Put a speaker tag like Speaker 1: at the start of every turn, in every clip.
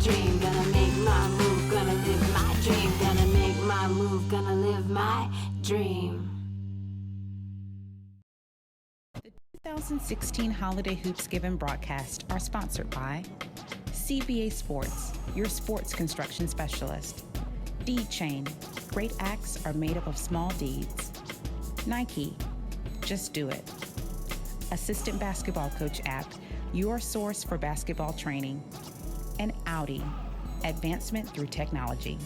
Speaker 1: dream. Gonna make my move, gonna live my dream. Gonna make my move, gonna live my dream.
Speaker 2: The 2016 Holiday Hoops Given broadcasts are sponsored by CBA Sports, your sports construction specialist. Deed Chain, great acts are made up of small deeds. Nike, just do it. Assistant Basketball Coach app, your source for basketball training. And Audi, advancement through technology.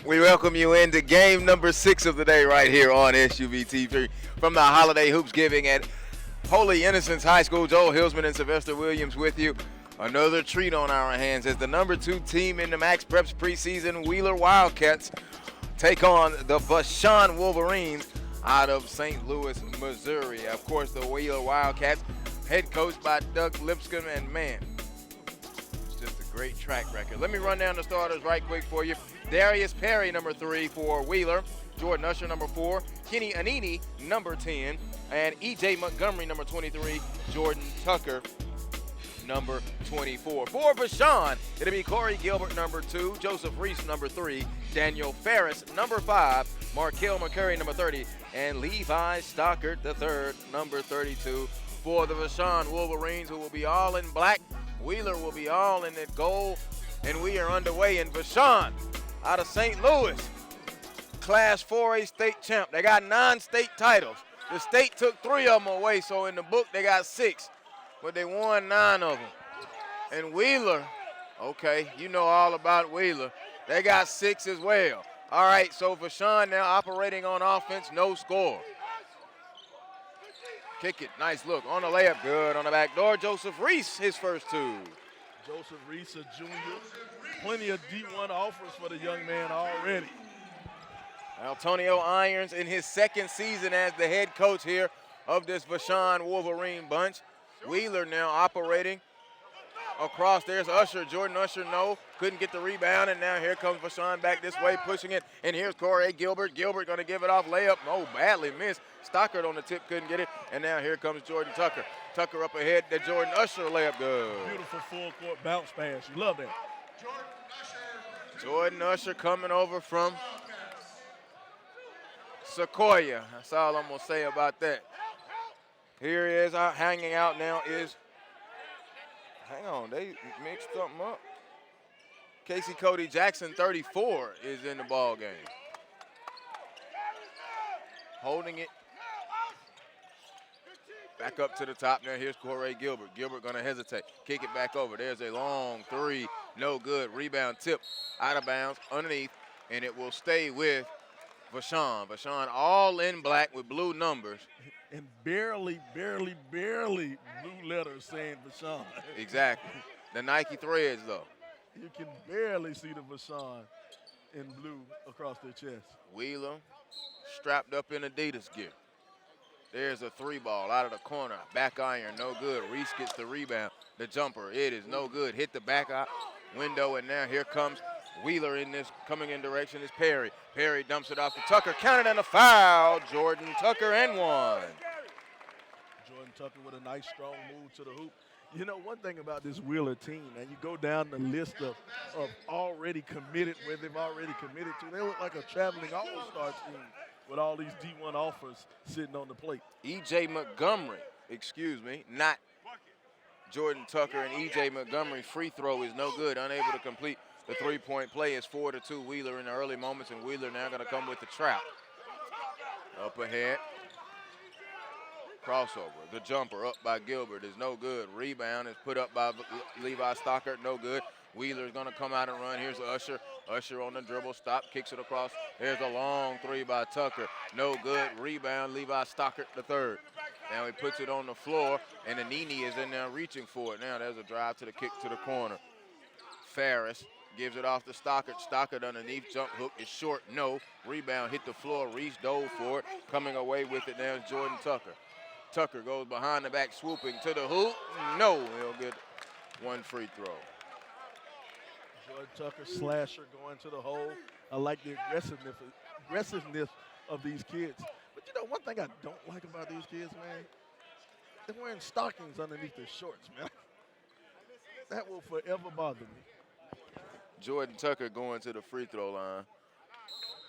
Speaker 3: We welcome you into game number 6 of the day right here on SUVtv from the Holiday Hoops Giving at Holy Innocents High School. Joel Hilsman and Sylvester Williams with you. Another treat on our hands as the number 2 team in the Max Preps preseason, Wheeler Wildcats, take on the Vashon Wolverines out of St. Louis, Missouri. Of course, the Wheeler Wildcats, head coached by Doug Lipscomb, and man, it's just a great track record. Let me run down the starters right quick for you. Darius Perry, number 3 for Wheeler. Jordan Usher, number 4. Kenny Anini, number 10. And E.J. Montgomery, number 23. Jordan Tucker, number 24. For Vashon, it'll be Corey Gilbert, number 2. Joseph Reese, number 3. Daniel Ferris, number 5. Markel McCurry, number 30. And Levi Stockart, the 3rd, number 32. For the Vashon Wolverines, who will be all in black. Wheeler will be all in that gold. And we are underway in Vashon out of St. Louis, Class 4A state champ. They got 9 state titles. The state took 3 of them away, so in the book they got 6, but they won 9 of them. And Wheeler, okay, you know all about Wheeler. They got 6 as well. All right, so Vashon now operating on offense, no score. Kick it, nice look. On the layup, good. On the back door, Joseph Reese, his first 2.
Speaker 4: Joseph Reese, a junior. Plenty of D1 offers for the young man already.
Speaker 3: Antonio Irons in his 2nd season as the head coach here of this Vashon Wolverine bunch. Wheeler now operating across. There's Usher. Jordan Usher, no, couldn't get the rebound, and now here comes Vashon back this way, pushing it. And here's Corey Gilbert. Gilbert going to give it off. Layup, no, badly missed. Stockart on the tip, couldn't get it. And now here comes Jordan Tucker. Tucker up ahead. The Jordan Usher layup, good.
Speaker 4: Beautiful full court bounce pass. You love that.
Speaker 3: Jordan Usher coming over from Sequoia. That's all I'm going to say about that. Here he is hanging out now is, hang on, they mixed something up. Casey Cody Jackson, 34, is in the ball game. Holding it back up to the top. Now here's Corey Gilbert. Gilbert going to hesitate. Kick it back over. There's a long 3. No good. Rebound tip out of bounds underneath, and it will stay with Vashon. Vashon all in black with blue numbers.
Speaker 4: And barely blue letters saying Vashon.
Speaker 3: Exactly. The Nike threads, though.
Speaker 4: You can barely see the Vashon in blue across their chest.
Speaker 3: Wheeler strapped up in Adidas gear. There's a 3 ball out of the corner. Back iron, no good. Reese gets the rebound. The jumper, it is no good. Hit the back window, and now here comes Wheeler in this, coming in direction is Perry. Perry dumps it off to Tucker. Counted and a foul. Jordan Tucker and 1.
Speaker 4: Jordan Tucker with a nice, strong move to the hoop. You know, one thing about this Wheeler team, and you go down the list of already committed, where they've already committed to, they look like a traveling all-star team with all these D1 offers sitting on the plate.
Speaker 3: E.J. Montgomery, not Jordan Tucker, and E.J. Montgomery free throw is no good, unable to complete the 3-point play. It's 4-2 Wheeler in the early moments, and Wheeler now going to come with the trap. Up ahead. Crossover. The jumper up by Gilbert is no good. Rebound is put up by Levi Stockart, no good. Wheeler is going to come out and run. Here's Usher. Usher on the dribble, stop, kicks it across. There's a long 3 by Tucker. No good. Rebound, Levi Stockart, the 3rd. Now he puts it on the floor, and Anini is in there reaching for it. Now there's a drive to the kick to the corner. Ferris gives it off to Stockart. Stockart underneath, jump hook is short, no. Rebound hit the floor, Reese dove for it. Coming away with it now is Jordan Tucker. Tucker goes behind the back, swooping to the hoop. No, he'll get 1 free throw.
Speaker 4: Jordan Tucker slasher going to the hole. I like the aggressiveness of these kids. But you know, one thing I don't like about these kids, man, they're wearing stockings underneath their shorts, man. That will forever bother me.
Speaker 3: Jordan Tucker going to the free throw line.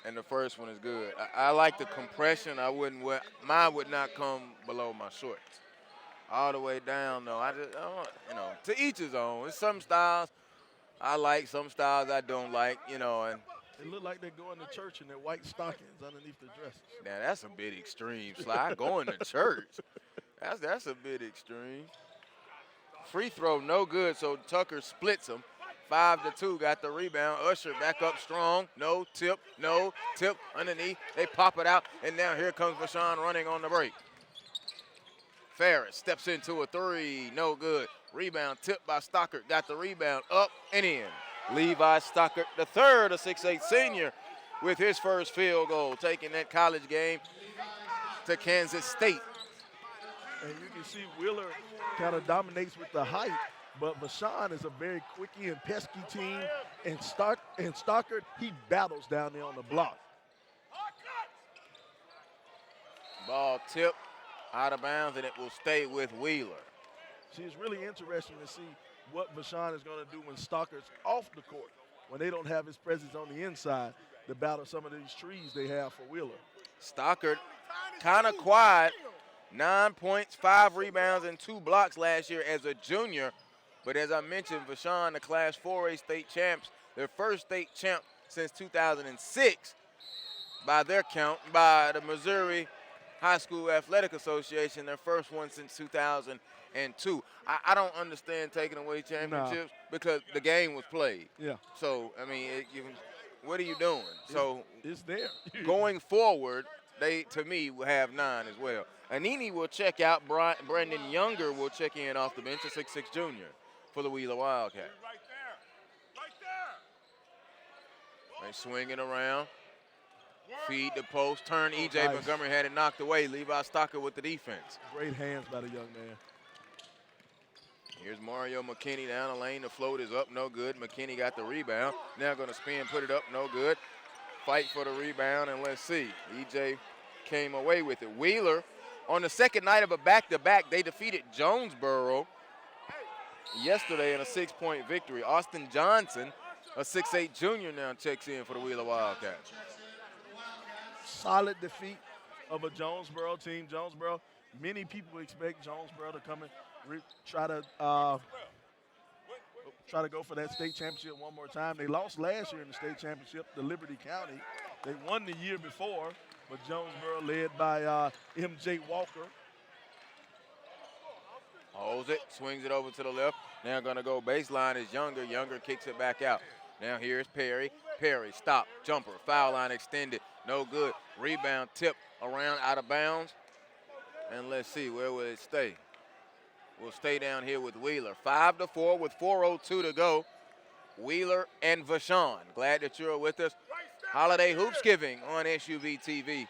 Speaker 3: And the first one is good. I like the compression. I wouldn't wear, mine would not come below my shorts. All the way down, though. I don't, you know, to each his own. There's some styles I like, some styles I don't like, you know. And
Speaker 4: they look like they're going to church in their white stockings underneath their dresses.
Speaker 3: now that's a bit extreme, Sly. Going to church. That's a bit extreme. Free throw, no good, so Tucker splits them. 5-2, got the rebound. Usher back up strong. No tip underneath. They pop it out, and now here comes Vashon running on the break. Ferris steps into a three, no good. Rebound tipped by Stockart, got the rebound up and in. Levi Stockart, the third, a 6'8 senior, with his first field goal, taking that college game to Kansas State.
Speaker 4: And you can see Wheeler kind of dominates with the height, but Vashon is a very quickie and pesky team, and Stockart, he battles down there on the block.
Speaker 3: Ball tipped out of bounds, and it will stay with Wheeler.
Speaker 4: See, it's really interesting to see what Vashon is going to do when Stockart's off the court, when they don't have his presence on the inside to battle some of these trees they have for Wheeler.
Speaker 3: Stockart kind of quiet. 9 points, 5 rebounds, and 2 blocks last year as a junior. But as I mentioned, Vashon, the Class 4A state champs, their first state champ since 2006 by their count, by the Missouri High School Athletic Association, their first one since 2002. I don't understand taking away championships because the game was played.
Speaker 4: Yeah.
Speaker 3: So, I mean, what are you doing?
Speaker 4: It's there.
Speaker 3: Going forward, they, to me, will have 9 as well. Anini will check out. Brandon Younger will check in off the bench, a 6'6 junior for the Wheeler Wildcats. They swing it around. Feed the post. Turn. E.J.
Speaker 4: Nice.
Speaker 3: Montgomery had it knocked away. Levi Stockart with the defense.
Speaker 4: Great hands by the young man.
Speaker 3: Here's Mario McKinney down the lane. The float is up, no good. McKinney got the rebound. Now going to spin, put it up, no good. Fight for the rebound, and let's see. E.J. came away with it. Wheeler, on the second night of a back-to-back, they defeated Jonesboro yesterday in a 6-point victory. Austin Johnson, a 6'8 junior, now checks in for the Wheeler Wildcats.
Speaker 4: Solid defeat of a Jonesboro team. Jonesboro, many people expect Jonesboro to come and try to go for that state championship one more time. They lost last year in the state championship to Liberty County. They won the year before, but Jonesboro led by M.J. Walker.
Speaker 3: Holds it, swings it over to the left. Now going to go baseline is Younger. Younger kicks it back out. Now here's Perry. Perry, stop, jumper, foul line extended, no good. Rebound, tip around, out of bounds. And let's see, where will it stay? We'll stay down here with Wheeler. 5-4 with 4:02 to go. Wheeler and Vashon. Glad that you're with us. Holiday Hoops Giving on SUVtv.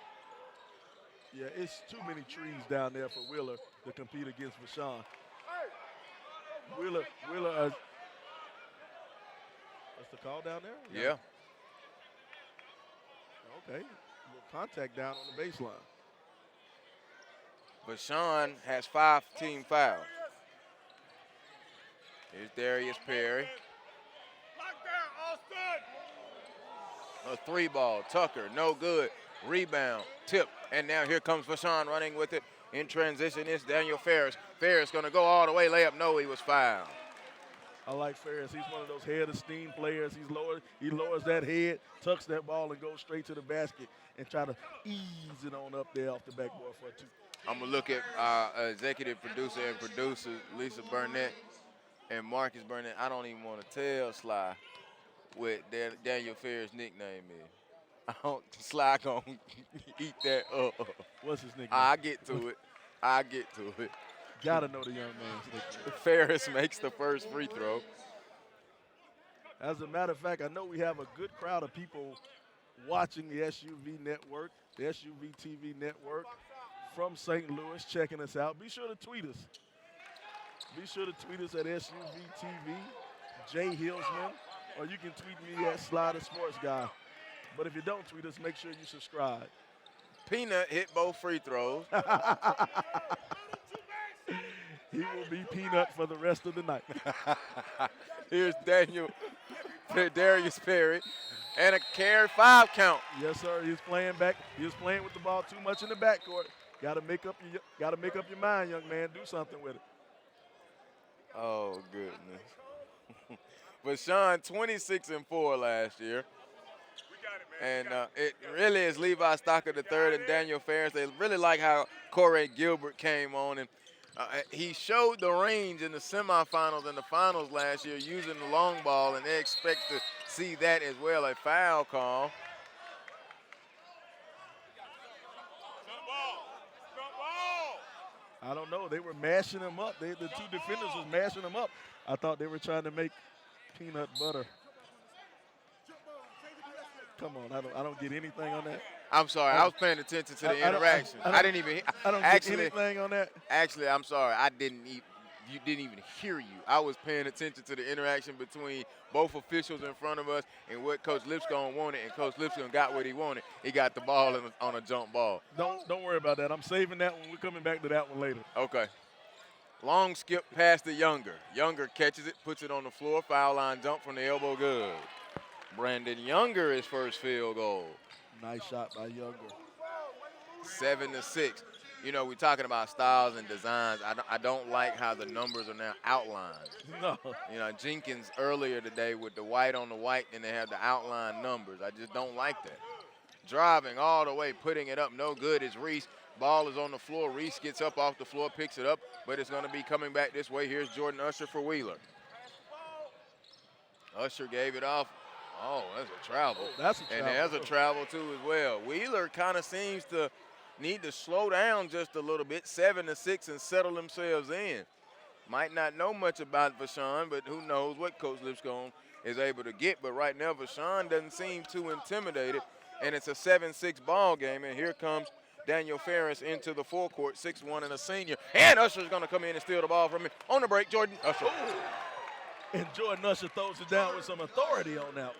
Speaker 4: Yeah, it's too many trees down there for Wheeler to compete against Vashon. Wheeler, what's the call down there?
Speaker 3: Yeah.
Speaker 4: Okay, a little contact down on the baseline.
Speaker 3: Vashon has 5 team fouls. Here's Darius Perry. A 3-ball, Tucker, no good. Rebound, tip, and now here comes Vashon running with it. In transition is Daniel Ferris. Ferris gonna go all the way, layup, no, he was fouled.
Speaker 4: I like Ferris. He's one of those head of steam players. He lowers that head, tucks that ball, and goes straight to the basket and try to ease it on up there off the backboard for a 2.
Speaker 3: I'm gonna look at our executive producer and producer, Lisa Burnett and Marcus Burnett. I don't even want to tell Sly what Daniel Ferris' nickname is. Sly gonna eat that up.
Speaker 4: What's his nickname?
Speaker 3: I get to it.
Speaker 4: Gotta know the young man's nickname.
Speaker 3: Ferris makes the first free throw.
Speaker 4: As a matter of fact, I know we have a good crowd of people watching the SUV network, the SUVtv network from St. Louis, checking us out. Be sure to tweet us. Be sure to tweet us at SUVtv, Jay Hilsman, or you can tweet me at Slider Sports Guy. But if you don't tweet us, make sure you subscribe.
Speaker 3: Peanut hit both free throws.
Speaker 4: He will be Peanut for the rest of the night.
Speaker 3: Here's Darius Perry, and a carry 5 count.
Speaker 4: Yes, sir. He was playing back. He was playing with the ball too much in the backcourt. Got to make up your mind, young man. Do something with it.
Speaker 3: Oh goodness. Vashon 26-4 last year. And it really is Levi Stockart III and Daniel Ferris. They really like how Corey Gilbert came on, and he showed the range in the semifinals and the finals last year using the long ball, and they expect to see that as well. A foul call.
Speaker 4: I don't know. They were mashing him up. The two defenders was mashing him up. I thought they were trying to make peanut butter. Come on, I don't get anything on that.
Speaker 3: I'm sorry, I was paying attention to the interaction. I didn't even.
Speaker 4: I don't get anything on that.
Speaker 3: Actually, I'm sorry, you didn't even hear you. I was paying attention to the interaction between both officials in front of us and what Coach Lipscomb wanted, and Coach Lipscomb got what he wanted. He got the ball on a jump ball.
Speaker 4: Don't worry about that. I'm saving that one. We're coming back to that one later.
Speaker 3: Okay. Long skip past to Younger. Younger catches it, puts it on the floor. Foul line jump from the elbow, good. Brandon Younger, his first field goal.
Speaker 4: Nice shot by Younger.
Speaker 3: 7-6. You know, we're talking about styles and designs. I don't like how the numbers are now outlined.
Speaker 4: No.
Speaker 3: You know, Jenkins earlier today with the white on the white, and they have the outline numbers. I just don't like that. Driving all the way, putting it up, no good is Reese. Ball is on the floor. Reese gets up off the floor, picks it up, but it's going to be coming back this way. Here's Jordan Usher for Wheeler. Usher gave it off. Oh, that's a travel.
Speaker 4: That's a travel.
Speaker 3: And there's a travel, too, as well. Wheeler kind of seems to need to slow down just a little bit, 7-6, and settle themselves in. Might not know much about Vashon, but who knows what Coach Lipscomb is able to get. But right now, Vashon doesn't seem too intimidated, and it's a 7-6 ball game. And here comes Daniel Ferris into the forecourt, 6'1" and a senior. And Usher's going to come in and steal the ball from him. On the break, Jordan Usher.
Speaker 4: And Jordan Usher throws it down with some authority on that.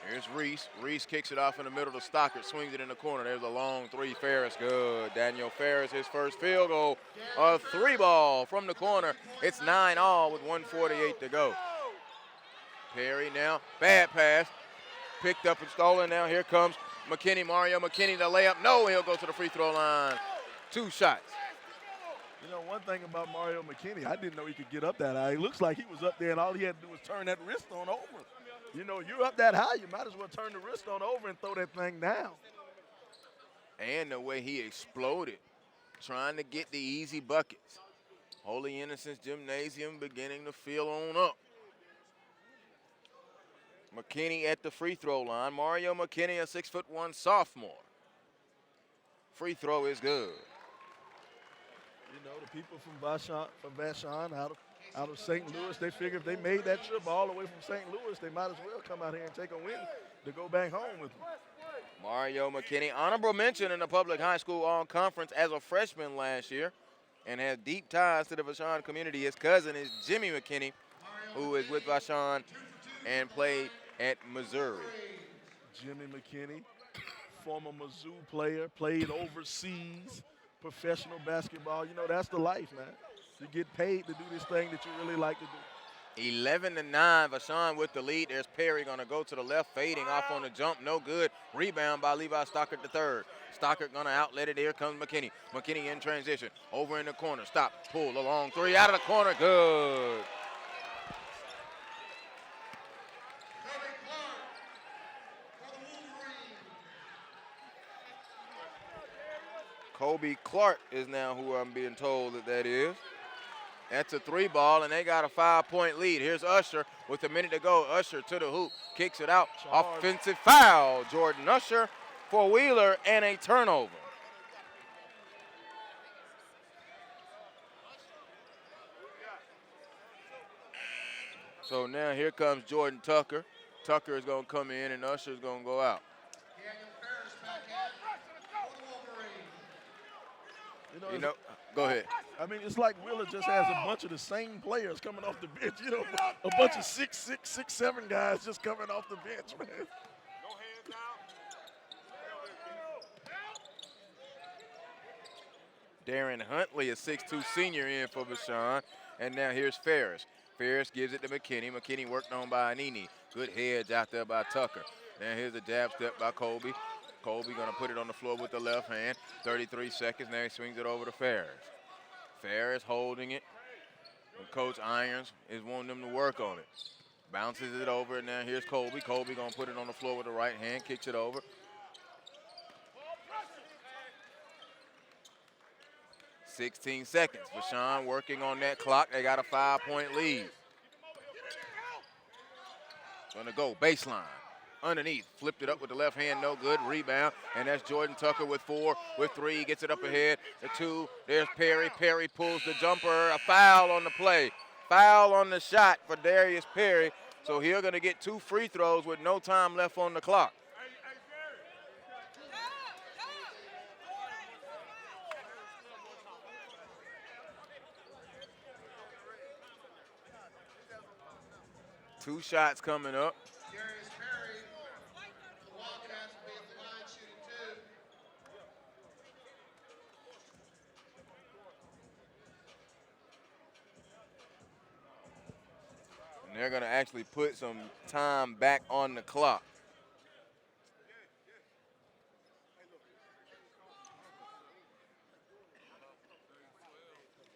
Speaker 3: Here's Reese. Reese kicks it off in the middle to Stockart, swings it in the corner. There's a long three. Ferris, good. Daniel Ferris, his first field goal. A 3-ball from the corner. It's 9-all with 1:48 to go. Perry now, bad pass. Picked up and stolen. Now here comes McKinney, Mario McKinney, the layup. No, he'll go to the free throw line. 2 shots.
Speaker 4: You know, one thing about Mario McKinney, I didn't know he could get up that high. It looks like he was up there, and all he had to do was turn that wrist on over. You know, you're up that high, you might as well turn the wrist on over and throw that thing down.
Speaker 3: And the way he exploded, trying to get the easy buckets. Holy Innocents Gymnasium beginning to feel on up. McKinney at the free throw line. Mario McKinney, a 6'1" sophomore. Free throw is good.
Speaker 4: You know, the people from Vashon out of St. Louis, they figure if they made that trip all the way from St. Louis, they might as well come out here and take a win to go back home with them.
Speaker 3: Mario McKinney, honorable mention in the public high school all-conference as a freshman last year, and has deep ties to the Vashon community. His cousin is Jimmy McKinney, who is with Vashon and played at Missouri.
Speaker 4: Jimmy McKinney, former Mizzou player, played overseas, professional basketball. You know, that's the life, man. You get paid to do this thing that you really like to do.
Speaker 3: 11-9, Vashon with the lead. There's Perry going to go to the left, fading off on the jump. No good. Rebound by Levi Stockart III. Stockart going to outlet it. Here comes McKinney. McKinney in transition. Over in the corner. Stop. Pull. A long three. Out of the corner. Good. Kobe Clark is now who I'm being told that is. That's a 3-ball, and they got a 5-point lead. Here's Usher with a minute to go. Usher to the hoop, kicks it out. Charge. Offensive foul. Jordan Usher for Wheeler, and a turnover. So now here comes Jordan Tucker. Tucker is going to come in, and Usher is going to go out. You know, go ahead.
Speaker 4: I mean, it's like Wheeler just has a bunch of the same players coming off the bench. You know, a bunch of 6'6", 6'7" guys just coming off the bench, man.
Speaker 3: Darren Huntley, a 6'2 senior in for Vashon. And now here's Ferris. Ferris gives it to McKinney. McKinney worked on by Anini. Good heads out there by Tucker. Now here's a jab step by Colby. Colby gonna put it on the floor with the left hand. 33 seconds, now he swings it over to Ferris. Ferris holding it. And Coach Irons is wanting them to work on it. Bounces it over, and now here's Colby. Colby gonna put it on the floor with the right hand, kicks it over. 16 seconds. Vashon working on that clock. They got a 5-point lead. Gonna go baseline. Underneath, flipped it up with the left hand, no good, rebound, and that's Jordan Tucker with 4, with 3, gets it up ahead, the 2, there's Perry, Perry pulls the jumper, a foul on the play, foul on the shot for Darius Perry, so he's gonna get 2 free throws with no time left on the clock. Two shots coming up. And they're going to actually put some time back on the clock.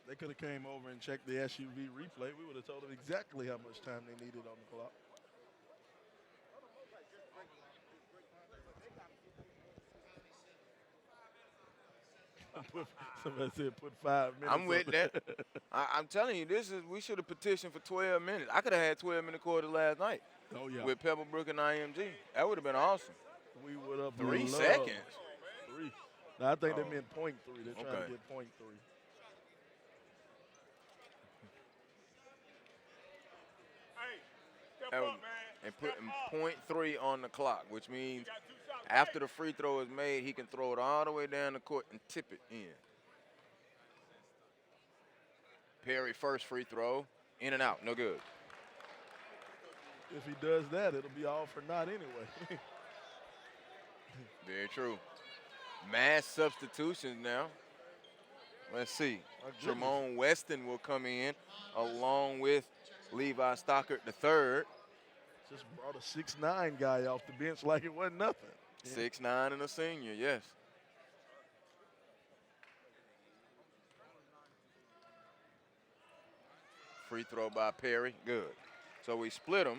Speaker 4: They could have came over and checked the SUV replay. We would have told them exactly how much time they needed on the clock. Somebody said put 5 minutes.
Speaker 3: I'm with that. I'm telling you, we should have petitioned for 12 minutes. I could have had 12-minute quarter last night.
Speaker 4: Oh, yeah.
Speaker 3: With Pebblebrook and IMG. That would have been awesome.
Speaker 4: We would have
Speaker 3: 3 seconds.
Speaker 4: 3. No, I think they meant .3. They're trying to get .3.
Speaker 3: And putting .3 on the clock, which means after the free throw is made, he can throw it all the way down the court and tip it in. Perry first free throw, in and out, no good.
Speaker 4: If he does that, it'll be all for naught anyway.
Speaker 3: Very true. Mass substitutions now. Let's see. Tremont Weston will come in along with Levi Stockart III.
Speaker 4: Just brought a 6'9" guy off the bench like it wasn't nothing.
Speaker 3: 6'9" and a senior, yes. Free throw by Perry, good. So we split them,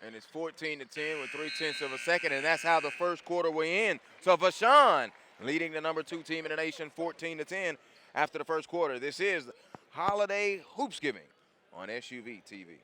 Speaker 3: and it's 14-10 with 3/10 of a second, and that's how the first quarter will end. So Vashon leading the number 2 team in the nation 14-10 after the first quarter. This is Holiday Hoopsgiving on SUVtv.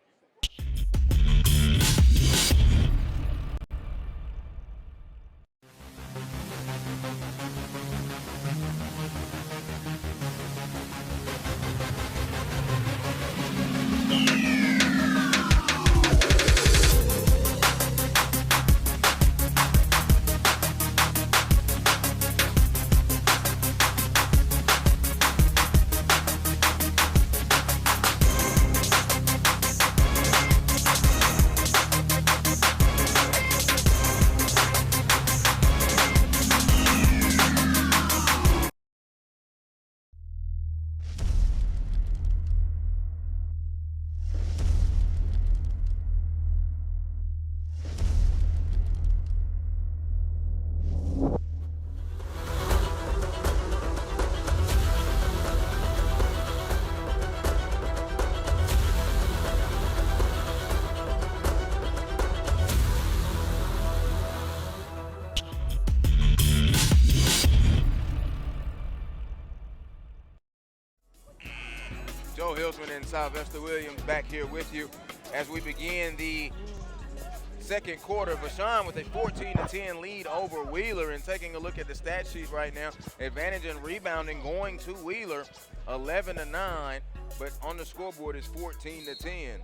Speaker 3: Joe Hilsman and Sylvester Williams back here with you as we begin the second quarter. Vashon with a 14-10 lead over Wheeler, and taking a look at the stat sheet right now, advantage in rebounding going to Wheeler, 11-9, but on the scoreboard is 14-10.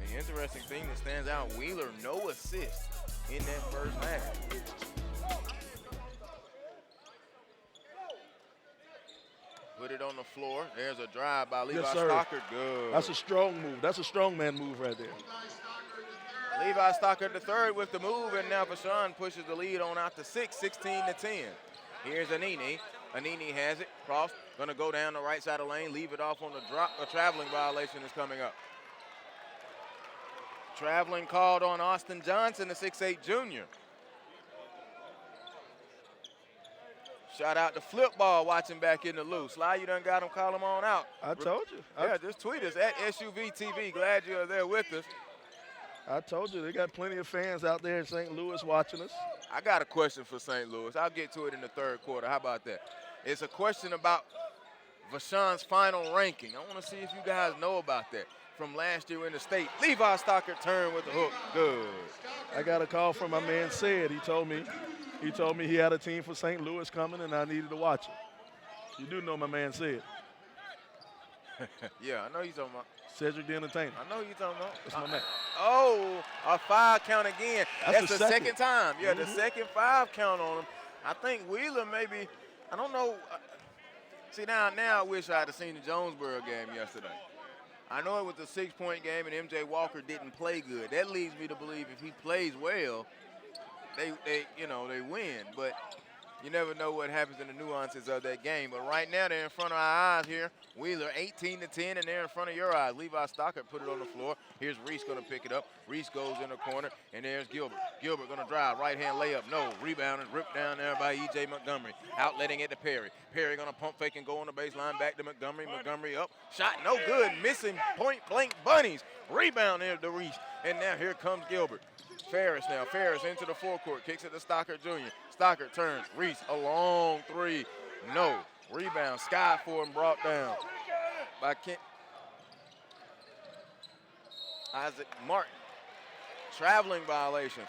Speaker 3: The interesting thing that stands out, Wheeler no assist in that first half. Put it on the floor. There's a drive by Levi
Speaker 4: Yes, sir.
Speaker 3: Stockart. Good.
Speaker 4: That's a strong move. That's a strong man move right there.
Speaker 3: Levi Stockart the third with the move, and now Vashon pushes the lead on out to 6, 16-10. Here's Anini. Anini has it. Cross. Going to go down the right side of the lane. Leave it off on the drop. A traveling violation is coming up. Traveling called on Austin Johnson, the 6'8 junior. Shout out to Flip Ball watching back in the loose. Sly, you done got him, call him on out.
Speaker 4: I told you.
Speaker 3: Yeah, just tweet us at SUVtv. Glad you're there with us.
Speaker 4: I told you, they got plenty of fans out there in St. Louis watching us.
Speaker 3: I got a question for St. Louis. I'll get to it in the third quarter. How about that? It's a question about Vashon's final ranking. I want to see if you guys know about that from last year in the state. Levi Stockart turned with the hook. Good.
Speaker 4: I got a call from my man Sid. He told me he had a team for St. Louis coming and I needed to watch it. You do know my man Sid.
Speaker 3: Yeah, I know you're talking about.
Speaker 4: Cedric the Entertainer.
Speaker 3: I know you're talking about.
Speaker 4: That's my man.
Speaker 3: Oh, a 5 count again. That's
Speaker 4: the
Speaker 3: the second
Speaker 4: second.
Speaker 3: time. Yeah, the second 5 count on him. I think Wheeler maybe, I don't know. See, now I wish I had seen the Jonesboro game yesterday. I know it was a 6-point game and MJ Walker didn't play good. That leads me to believe if he plays well, they win. But you never know what happens in the nuances of that game. But right now they're in front of our eyes here. Wheeler 18-10, and they're in front of your eyes. Levi Stockart put it on the floor. Here's Reese going to pick it up. Reese goes in the corner, and there's Gilbert. Gilbert going to drive, right-hand layup. No, rebound and ripped down there by E.J. Montgomery. Outletting it to Perry. Perry going to pump fake and go on the baseline. Back to Montgomery. Montgomery up. Shot no good. Missing point-blank bunnies. Rebound there to Reese. And now here comes Gilbert. Ferris now. Ferris into the forecourt. Kicks it to Stockart Jr. Stockart turns. Reese, a long 3. No. Rebound. Sky for him brought down by Isaac Martin. Traveling violation.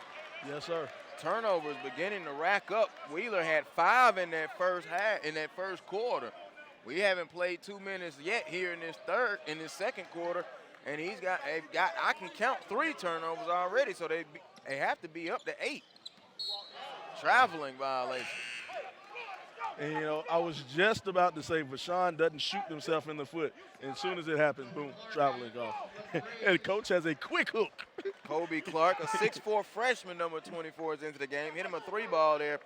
Speaker 4: Yes, sir.
Speaker 3: Turnovers beginning to rack up. Wheeler had 5 in that first quarter. We haven't played 2 minutes yet here in this second quarter, and they've got I can count 3 turnovers already, so they have to be up to 8. Traveling violation.
Speaker 4: And, you know, I was just about to say Vashon doesn't shoot himself in the foot. And as soon as it happens, boom, traveling off. And coach has a quick hook.
Speaker 3: Kobe Clark, a 6'4 freshman, number 24, is into the game. Hit him a 3-ball there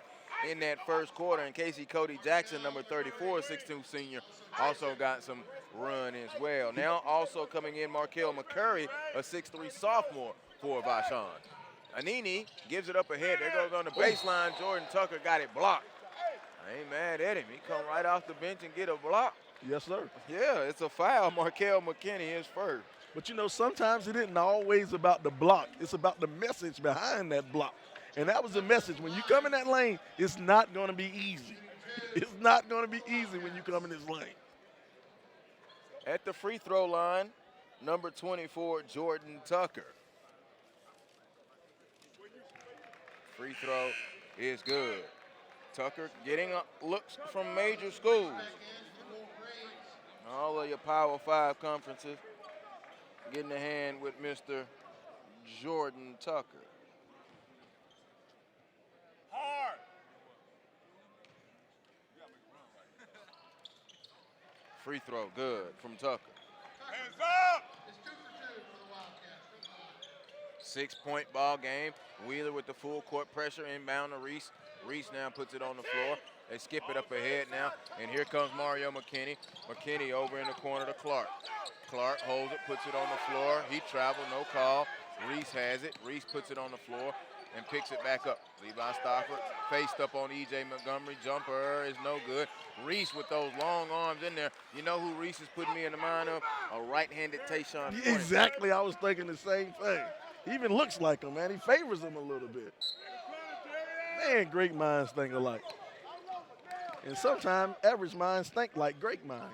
Speaker 3: in that first quarter. And Casey Cody Jackson, number 34, 6'2 senior, also got some run as well. Now also coming in, Markel McCurry, a 6'3 sophomore for Vashon. Anini gives it up ahead. There goes on the baseline. Jordan Tucker got it blocked. I ain't mad at him. He come right off the bench and get a block.
Speaker 4: Yes, sir.
Speaker 3: Yeah, it's a foul. Markel McKinney is first.
Speaker 4: But, you know, sometimes it isn't always about the block. It's about the message behind that block. And that was the message. When you come in that lane, it's not going to be easy. It's not going to be easy when you come in this lane.
Speaker 3: At the free throw line, number 24, Jordan Tucker. Free throw is good. Tucker getting looks from major schools. All of your Power 5 conferences getting a hand with Mr. Jordan Tucker. Hard. Free throw, good from Tucker. Hands up! 6-point ball game. Wheeler with the full court pressure, inbound to Reese. Reese now puts it on the floor. They skip it up ahead now, and here comes Mario McKinney. McKinney over in the corner to Clark. Clark holds it, puts it on the floor. He traveled, no call. Reese has it. Reese puts it on the floor and picks it back up. Levi Stockart faced up on E.J. Montgomery. Jumper is no good. Reese with those long arms in there. You know who Reese is putting me in the mind of? A right-handed Tayshaun Point.
Speaker 4: Exactly. I was thinking the same thing. He even looks like him, man. He favors him a little bit. Man, great minds think alike. And sometimes average minds think like great minds.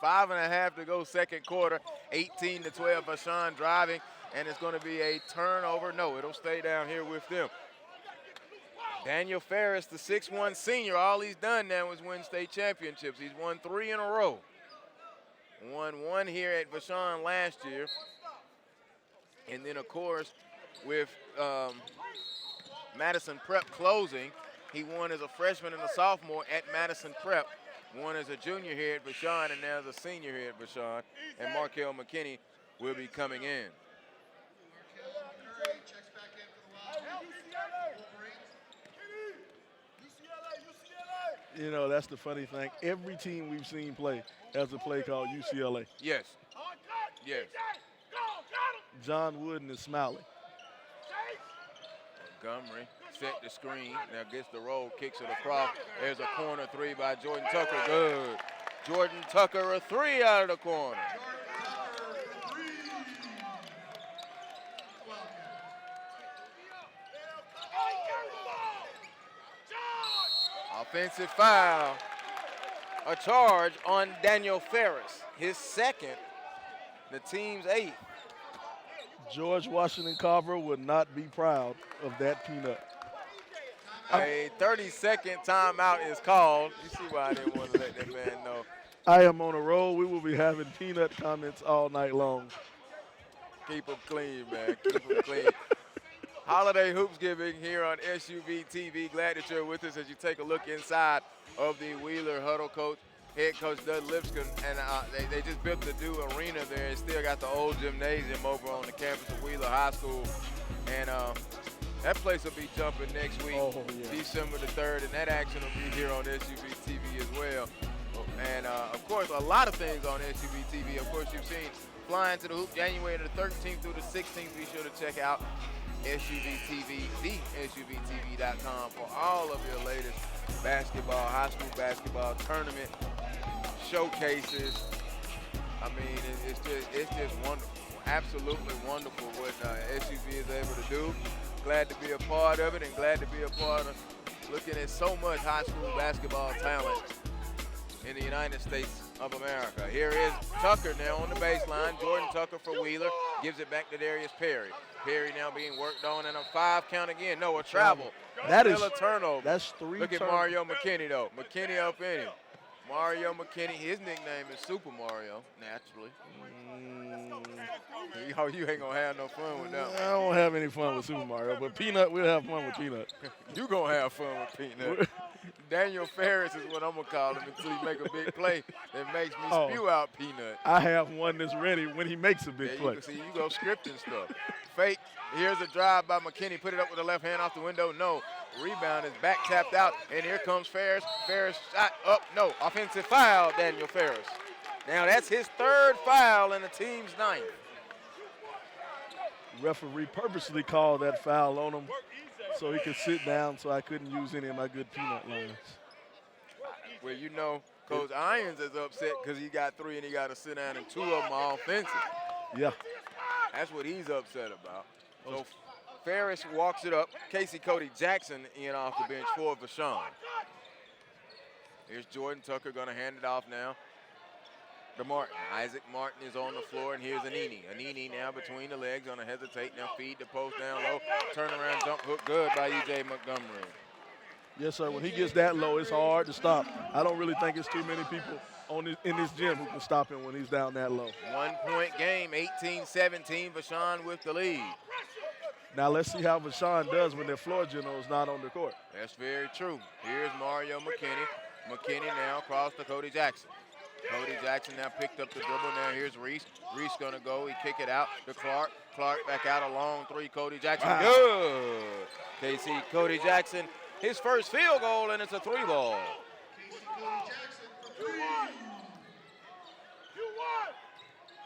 Speaker 3: 5.5 to go second quarter. 18-12, Vashon driving, and it's going to be a turnover. No, it'll stay down here with them. Daniel Ferris, the 6'1 senior, all he's done now is win state championships. He's won 3 in a row. Won 1 here at Vashon last year. And then, of course, with Madison Prep closing, he won as a freshman and a sophomore at Madison Prep One is a junior here at Vashon, and now is a senior here at Vashon. And Markel McKinney will be coming in.
Speaker 4: You know, that's the funny thing. Every team we've seen play has a play called UCLA.
Speaker 3: Yes. Yes.
Speaker 4: John Wooden is smiling.
Speaker 3: Montgomery set the screen. Now gets the roll, kicks it across. There's a corner three by Jordan Tucker. Good. Jordan Tucker, a three out of the corner. Offensive foul. A charge on Daniel Ferris. His second, the team's 8th.
Speaker 4: George Washington Carver would not be proud of that peanut.
Speaker 3: A 30-second timeout is called. You see why I didn't want to let that man know.
Speaker 4: I am on a roll. We will be having peanut comments all night long.
Speaker 3: Keep them clean, man. Keep them clean. Holiday Hoops Giving here on SUVtv. Glad that you're with us as you take a look inside of the Wheeler Huddle. Head coach Doug Lipscomb, and they just built the new arena there. It's still got the old gymnasium over on the campus of Wheeler High School. And that place will be jumping next week, December the 3rd, and that action will be here on SUVtv as well. And, of course, a lot of things on SUVtv. Of course, you've seen Flying to the Hoop January the 13th through the 16th. Be sure to check out SUVtv, SUVtv.com for all of your latest basketball, high school basketball tournament showcases. I mean, it's just wonderful, absolutely wonderful what SUV is able to do. Glad to be a part of it, and glad to be a part of looking at so much high school basketball talent in the United States of America. Here is Tucker now on the baseline. Jordan Tucker for Wheeler gives it back to Darius Perry. Perry now being worked on, and a 5 count again. No, a travel.
Speaker 4: That is
Speaker 3: a turnover.
Speaker 4: That's 3
Speaker 3: Look at Mario McKinney, though. McKinney up in him. Mario McKinney, his nickname is Super Mario, naturally. You ain't going to have no fun with that one.
Speaker 4: I don't have any fun with Super Mario, but Peanut, we'll have fun with Peanut.
Speaker 3: You going to have fun with Peanut. Daniel Ferris is what I'm going to call him until he make a big play that makes me spew out Peanut.
Speaker 4: I have one that's ready when he makes a big play.
Speaker 3: You go scripting stuff. Fake. Here's a drive by McKinney. Put it up with the left hand off the window. No. Rebound is back tapped out. And here comes Ferris. Ferris shot up. No. Offensive foul, Daniel Ferris. Now that's his 3rd foul and the team's 9th.
Speaker 4: Referee purposely called that foul on him so he could sit down so I couldn't use any of my good Peanut lines.
Speaker 3: Well, you know, Coach Irons is upset because he got 3 and he got to sit down, and 2 of them are offensive.
Speaker 4: Yeah.
Speaker 3: That's what he's upset about. So Ferris walks it up. Casey Cody Jackson in off the bench for Vashon. Here's Jordan Tucker going to hand it off now to Martin. Isaac Martin is on the floor, and here's Anini. Anini now between the legs, going to hesitate. Now feed the post down low. Turn around, jump hook, good by E.J. Montgomery.
Speaker 4: Yes, sir. When he gets that low, it's hard to stop. I don't really think it's too many people in this gym who can stop him when he's down that low.
Speaker 3: 1-point game, 18-17. Vashon with the lead.
Speaker 4: Now let's see how Vashon does when their floor general is not on the court.
Speaker 3: That's very true. Here's Mario McKinney. McKinney now across to Cody Jackson. Cody Jackson now picked up the dribble. Now here's Reese. Reese going to go. He kick it out to Clark. Clark back out a long 3. Cody Jackson.
Speaker 4: Wow.
Speaker 3: Good. KC Cody Jackson, his first field goal, and it's a 3 ball.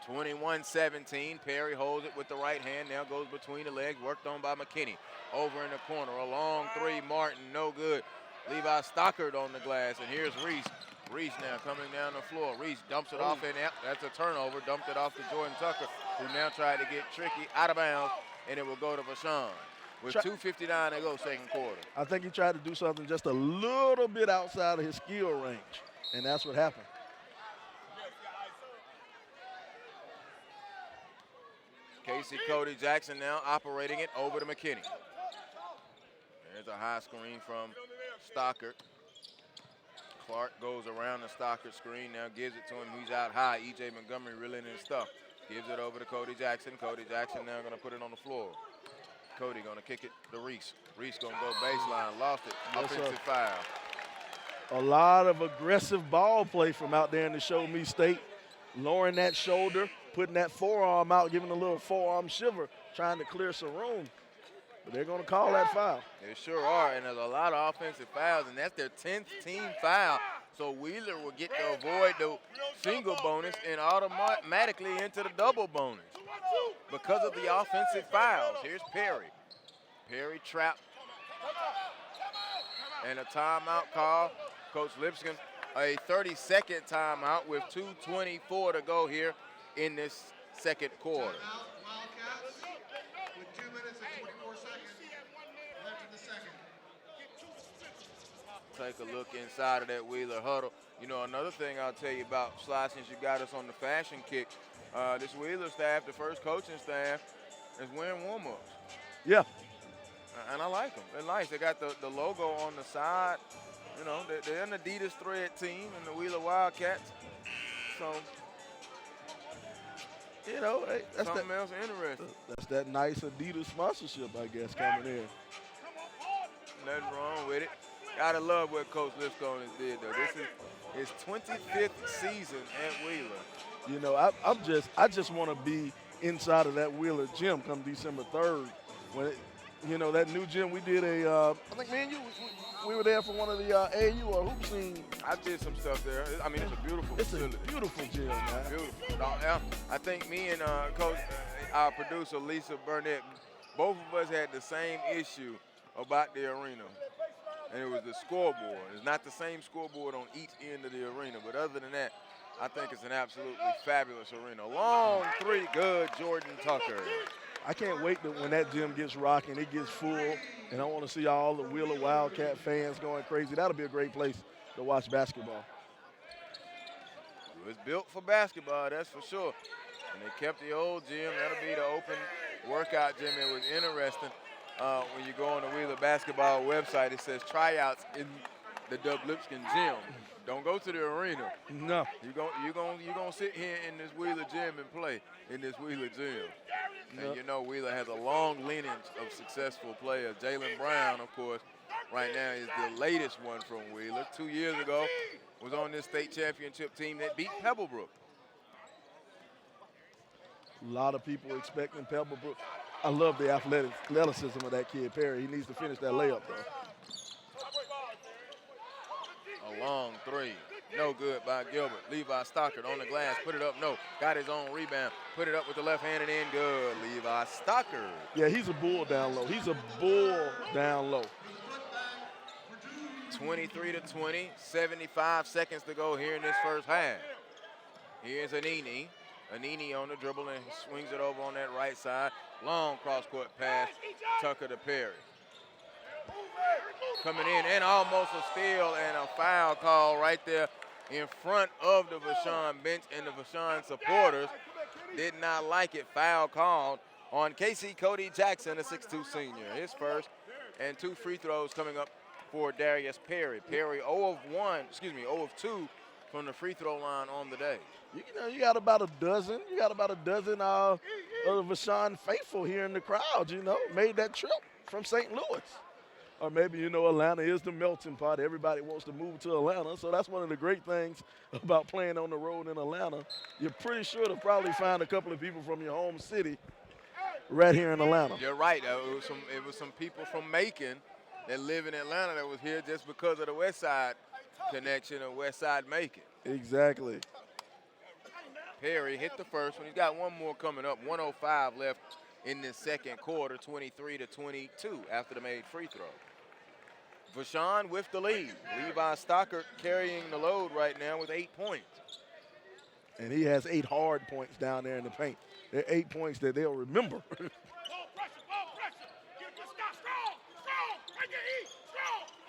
Speaker 3: 21-17. Perry holds it with the right hand. Now goes between the legs. Worked on by McKinney. Over in the corner. A long 3. Martin, no good. Levi Stockart on the glass. And here's Reese. Reese now coming down the floor. Reese dumps it off in. That's a turnover. Dumped it off to Jordan Tucker, who now tried to get tricky out of bounds, and it will go to Vashon. With 2:59 to go, second quarter.
Speaker 4: I think he tried to do something just a little bit outside of his skill range, and that's what happened.
Speaker 3: Casey Cody Jackson now operating it over to McKinney. There's a high screen from Stockart. Clark goes around the Stockart screen, now gives it to him. He's out high. E.J. Montgomery really in his stuff. Gives it over to Cody Jackson. Cody Jackson now going to put it on the floor. Cody going to kick it to Reese. Reese going to go baseline. Lost it. Offensive foul.
Speaker 4: A lot of aggressive ball play from out there in the Show Me State. Lowering that shoulder, putting that forearm out, giving a little forearm shiver, trying to clear some room. But they're going to call that foul.
Speaker 3: They sure are, and there's a lot of offensive fouls, and that's their 10th team foul. So Wheeler will get to avoid the single bonus and automatically into the double bonus because of the offensive fouls. Here's Perry. Perry trapped. And a timeout call. Coach Lipscomb, a 30-second timeout with 2:24 to go here in this second quarter.
Speaker 5: Wildcats with 2 minutes and 24 seconds left in the second.
Speaker 3: Take a look inside of that Wheeler huddle. You know, another thing I'll tell you about, Sly, since you got us on the fashion kick, this Wheeler staff, the first coaching staff, is wearing warm-ups.
Speaker 4: Yeah.
Speaker 3: And I like them. They're nice. They got the logo on the side. You know, they're an Adidas thread team and the Wheeler Wildcats. So,
Speaker 4: You know, hey, that's
Speaker 3: something else interesting.
Speaker 4: That's that nice Adidas sponsorship, I guess, coming in.
Speaker 3: Nothing wrong with it. Gotta love what Coach Lipscomb did, though. This is his 25th season at Wheeler.
Speaker 4: You know, I just want to be inside of that Wheeler gym come December 3rd. When it, you know, that new gym, we did I think me and you, we were there for one of the AAU or hoop scene.
Speaker 3: I did some stuff there. I mean, it's a beautiful facility.
Speaker 4: It's a beautiful gym, man.
Speaker 3: Beautiful. I think me and Coach, our producer, Lisa Burnett, both of us had the same issue about the arena. And it was the scoreboard. It's not the same scoreboard on each end of the arena, but other than that, I think it's an absolutely fabulous arena. Long three, good, Jordan Tucker.
Speaker 4: I can't wait when that gym gets rocking, it gets full, and I want to see all the Wheeler Wildcat fans going crazy. That'll be a great place to watch basketball.
Speaker 3: It was built for basketball, that's for sure. And they kept the old gym. That'll be the open workout gym. It was interesting. When you go on the Wheeler basketball website, it says tryouts in the Dub Lipscomb gym. Don't go to the arena.
Speaker 4: No.
Speaker 3: You're gonna sit here in this Wheeler gym and play in this Wheeler gym.
Speaker 4: No.
Speaker 3: And you know Wheeler has a long lineage of successful players. Jalen Brown, of course, right now is the latest one from Wheeler. 2 years ago, was on this state championship team that beat Pebblebrook.
Speaker 4: A lot of people expecting Pebblebrook. I love the athleticism of that kid, Perry. He needs to finish that layup, though.
Speaker 3: A long three. No good by Gilbert. Levi Stockart on the glass. Put it up. No. Got his own rebound. Put it up with the left hand and in. Good. Levi Stockart.
Speaker 4: Yeah, he's a bull down low. He's a bull down low.
Speaker 3: 23-20. 75 seconds to go here in this first half. Here's Anini. Anini on the dribble and swings it over on that right side. Long cross-court pass. Tucker to Perry. Coming in and almost a steal and a foul call right there in front of the Vashon bench, and the Vashon supporters did not like it. Foul called on Casey Cody Jackson, a 6'2 senior. His first, and 2 free throws coming up for Darius Perry. Perry 0 of 2 from the free throw line on the day.
Speaker 4: You know, you got about a dozen. You got about a dozen of the Vashon faithful here in the crowd, you know, made that trip from St. Louis. Or maybe, you know, Atlanta is the melting pot. Everybody wants to move to Atlanta. So that's one of the great things about playing on the road in Atlanta. You're pretty sure to probably find a couple of people from your home city right here in Atlanta.
Speaker 3: You're right. It was some people from Macon that live in Atlanta that was here just because of the West Side connection of West Side Macon.
Speaker 4: Exactly.
Speaker 3: Perry hit the first one. He's got one more coming up. 1:05 left in this second quarter, 23-22 after the made free throw. Vashon with the lead. Levi Stockart carrying the load right now with 8 points.
Speaker 4: And he has 8 hard points down there in the paint. They're 8 points that they'll remember.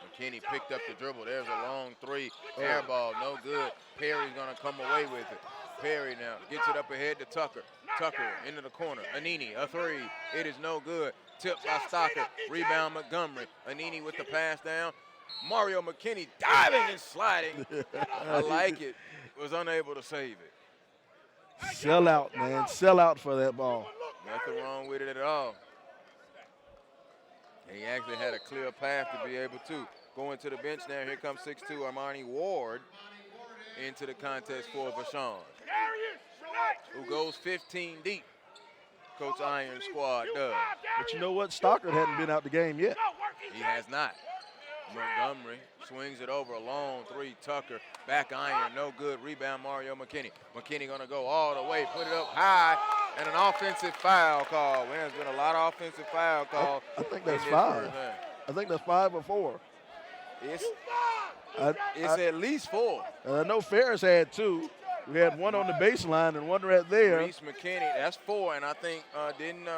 Speaker 3: McKinney picked up the dribble. There's a long three. Air ball, no good. Perry's going to come away with it. Perry now gets it up ahead to Tucker. Tucker into the corner. Anini, a three. It is no good. Tipped by Stockart. Rebound Montgomery. Anini with the pass down. Mario McKinney diving and sliding. I like it. Was unable to save it.
Speaker 4: Sell out, man. Sell out for that ball.
Speaker 3: Nothing wrong with it at all. And he actually had a clear path to be able to. going to the bench now. Here comes 6'2" Armani Ward into the contest for Vashon, who goes 15 deep. Coach Iron's squad does.
Speaker 4: But you know what? Stockart hadn't been out the game yet.
Speaker 3: He has not. Montgomery swings it over, a long three. Tucker, back iron, no good. Rebound, Mario McKinney. McKinney gonna go all the way, put it up high, and an offensive foul call. Man, there's been a lot of offensive foul calls.
Speaker 4: I think that's 5. I think that's 5 or 4.
Speaker 3: It's at least 4.
Speaker 4: I know Ferris had 2. We had one on the baseline and one right there.
Speaker 3: Reese McKinney, that's 4, and I think didn't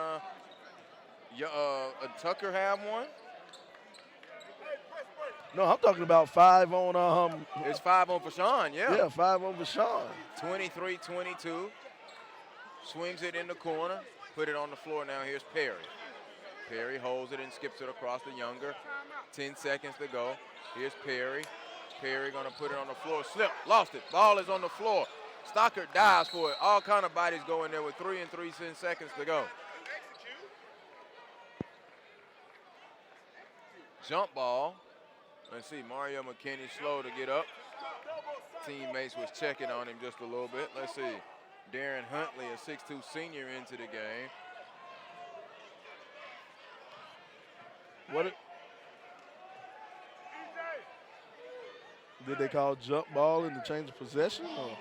Speaker 3: Tucker have one?
Speaker 4: No, I'm talking about 5 on
Speaker 3: It's 5 on Vashon, yeah.
Speaker 4: Yeah, 5 on Vashon.
Speaker 3: 23-22. Swings it in the corner, put it on the floor. Now here's Perry. Perry holds it and skips it across the Younger. 10 seconds to go. Here's Perry. Perry gonna put it on the floor. Slip, lost it. Ball is on the floor. Stockart dives for it. All kind of bodies go in there with 3 seconds to go. Jump ball. Let's see, Mario McKinney slow to get up. Teammates was checking on him just a little bit. Let's see, Darren Huntley, a 6'2" senior, into the game.
Speaker 4: Did they call jump ball in the change of possession? Or?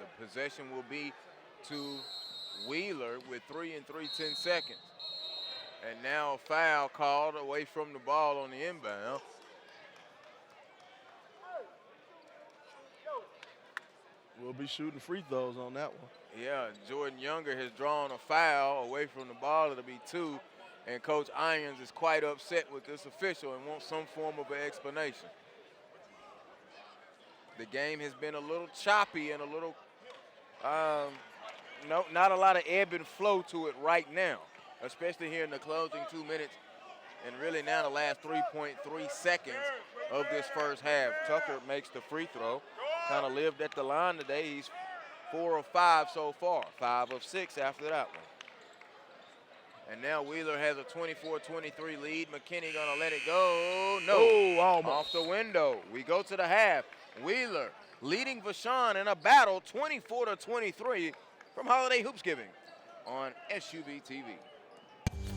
Speaker 3: The possession will be to Wheeler with 3 seconds. And now a foul called away from the ball on the inbound.
Speaker 4: We'll be shooting free throws on that one.
Speaker 3: Yeah, Jordan Younger has drawn a foul away from the ball. It'll be 2. And Coach Irons is quite upset with this official and wants some form of an explanation. The game has been a little choppy and a little, not a lot of ebb and flow to it right now, especially here in the closing 2 minutes and really now the last 3.3 seconds of this first half. Tucker makes the free throw. Kind of lived at the line today. He's 4 of 5 so far, 5 of 6 after that one. And now Wheeler has a 24-23 lead. McKinney gonna let it go. No,
Speaker 4: almost.
Speaker 3: Off the window. We go to the half. Wheeler leading Vashon in a battle, 24-23 from Holiday Hoops Giving on SUVtv.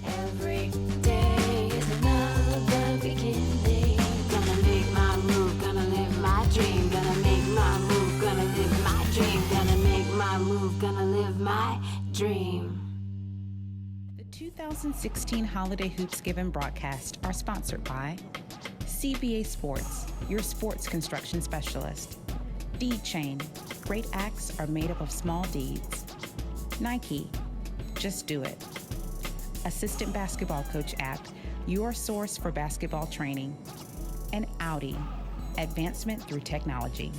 Speaker 1: Every day is another beginning. Gonna make my move, gonna live my dream. Gonna make my move, gonna live my dream. Gonna make my move, gonna live my dream.
Speaker 2: The 2016 Holiday Hoops Given broadcast are sponsored by CBA Sports, your sports construction specialist. Deed Chain, great acts are made up of small deeds. Nike, just do it. Assistant Basketball Coach app, your source for basketball training. And Audi, advancement through technology.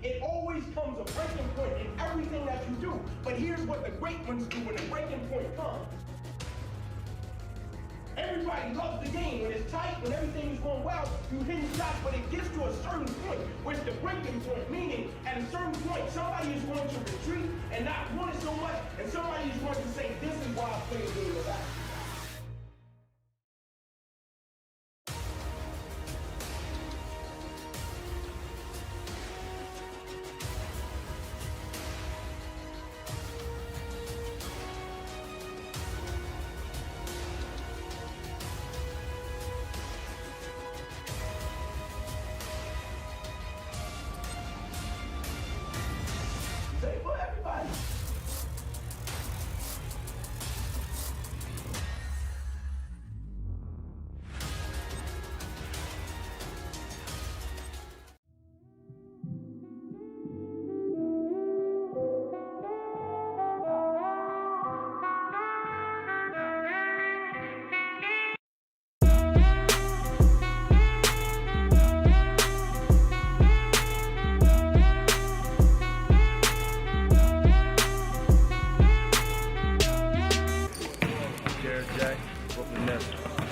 Speaker 6: It always comes a breaking point in everything that you do. But here's what the great ones do when the breaking point comes. Everybody loves the game. When it's tight, when everything is going well, you hit shots, but it gets to a certain point, where it's the breaking point, meaning at a certain point, somebody is going to retreat and not want it so much, and somebody is going to say, this is why I play the game of basketball. For everybody.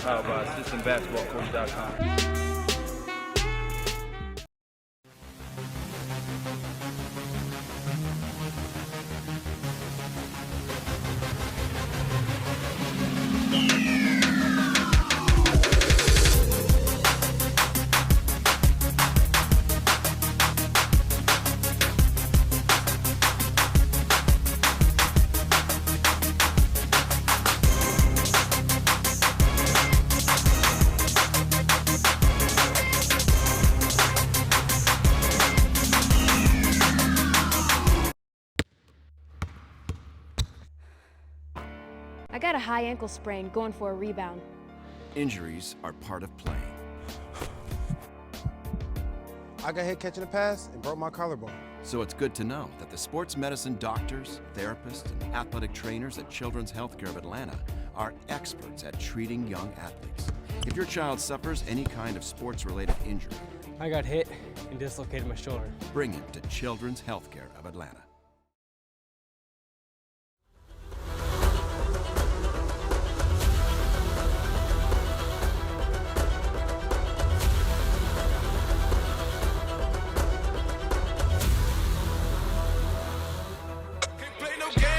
Speaker 7: Powered by AssistantBasketballCoach.com.
Speaker 8: I got a high ankle sprain going for a rebound.
Speaker 9: Injuries are part of playing.
Speaker 10: I got hit catching a pass and broke my collarbone.
Speaker 9: So it's good to know that the sports medicine doctors, therapists, and athletic trainers at Children's Healthcare of Atlanta are experts at treating young athletes. If your child suffers any kind of sports-related injury,
Speaker 11: I got hit and dislocated my shoulder.
Speaker 9: bring him to Children's Healthcare of Atlanta.
Speaker 5: Can't play no games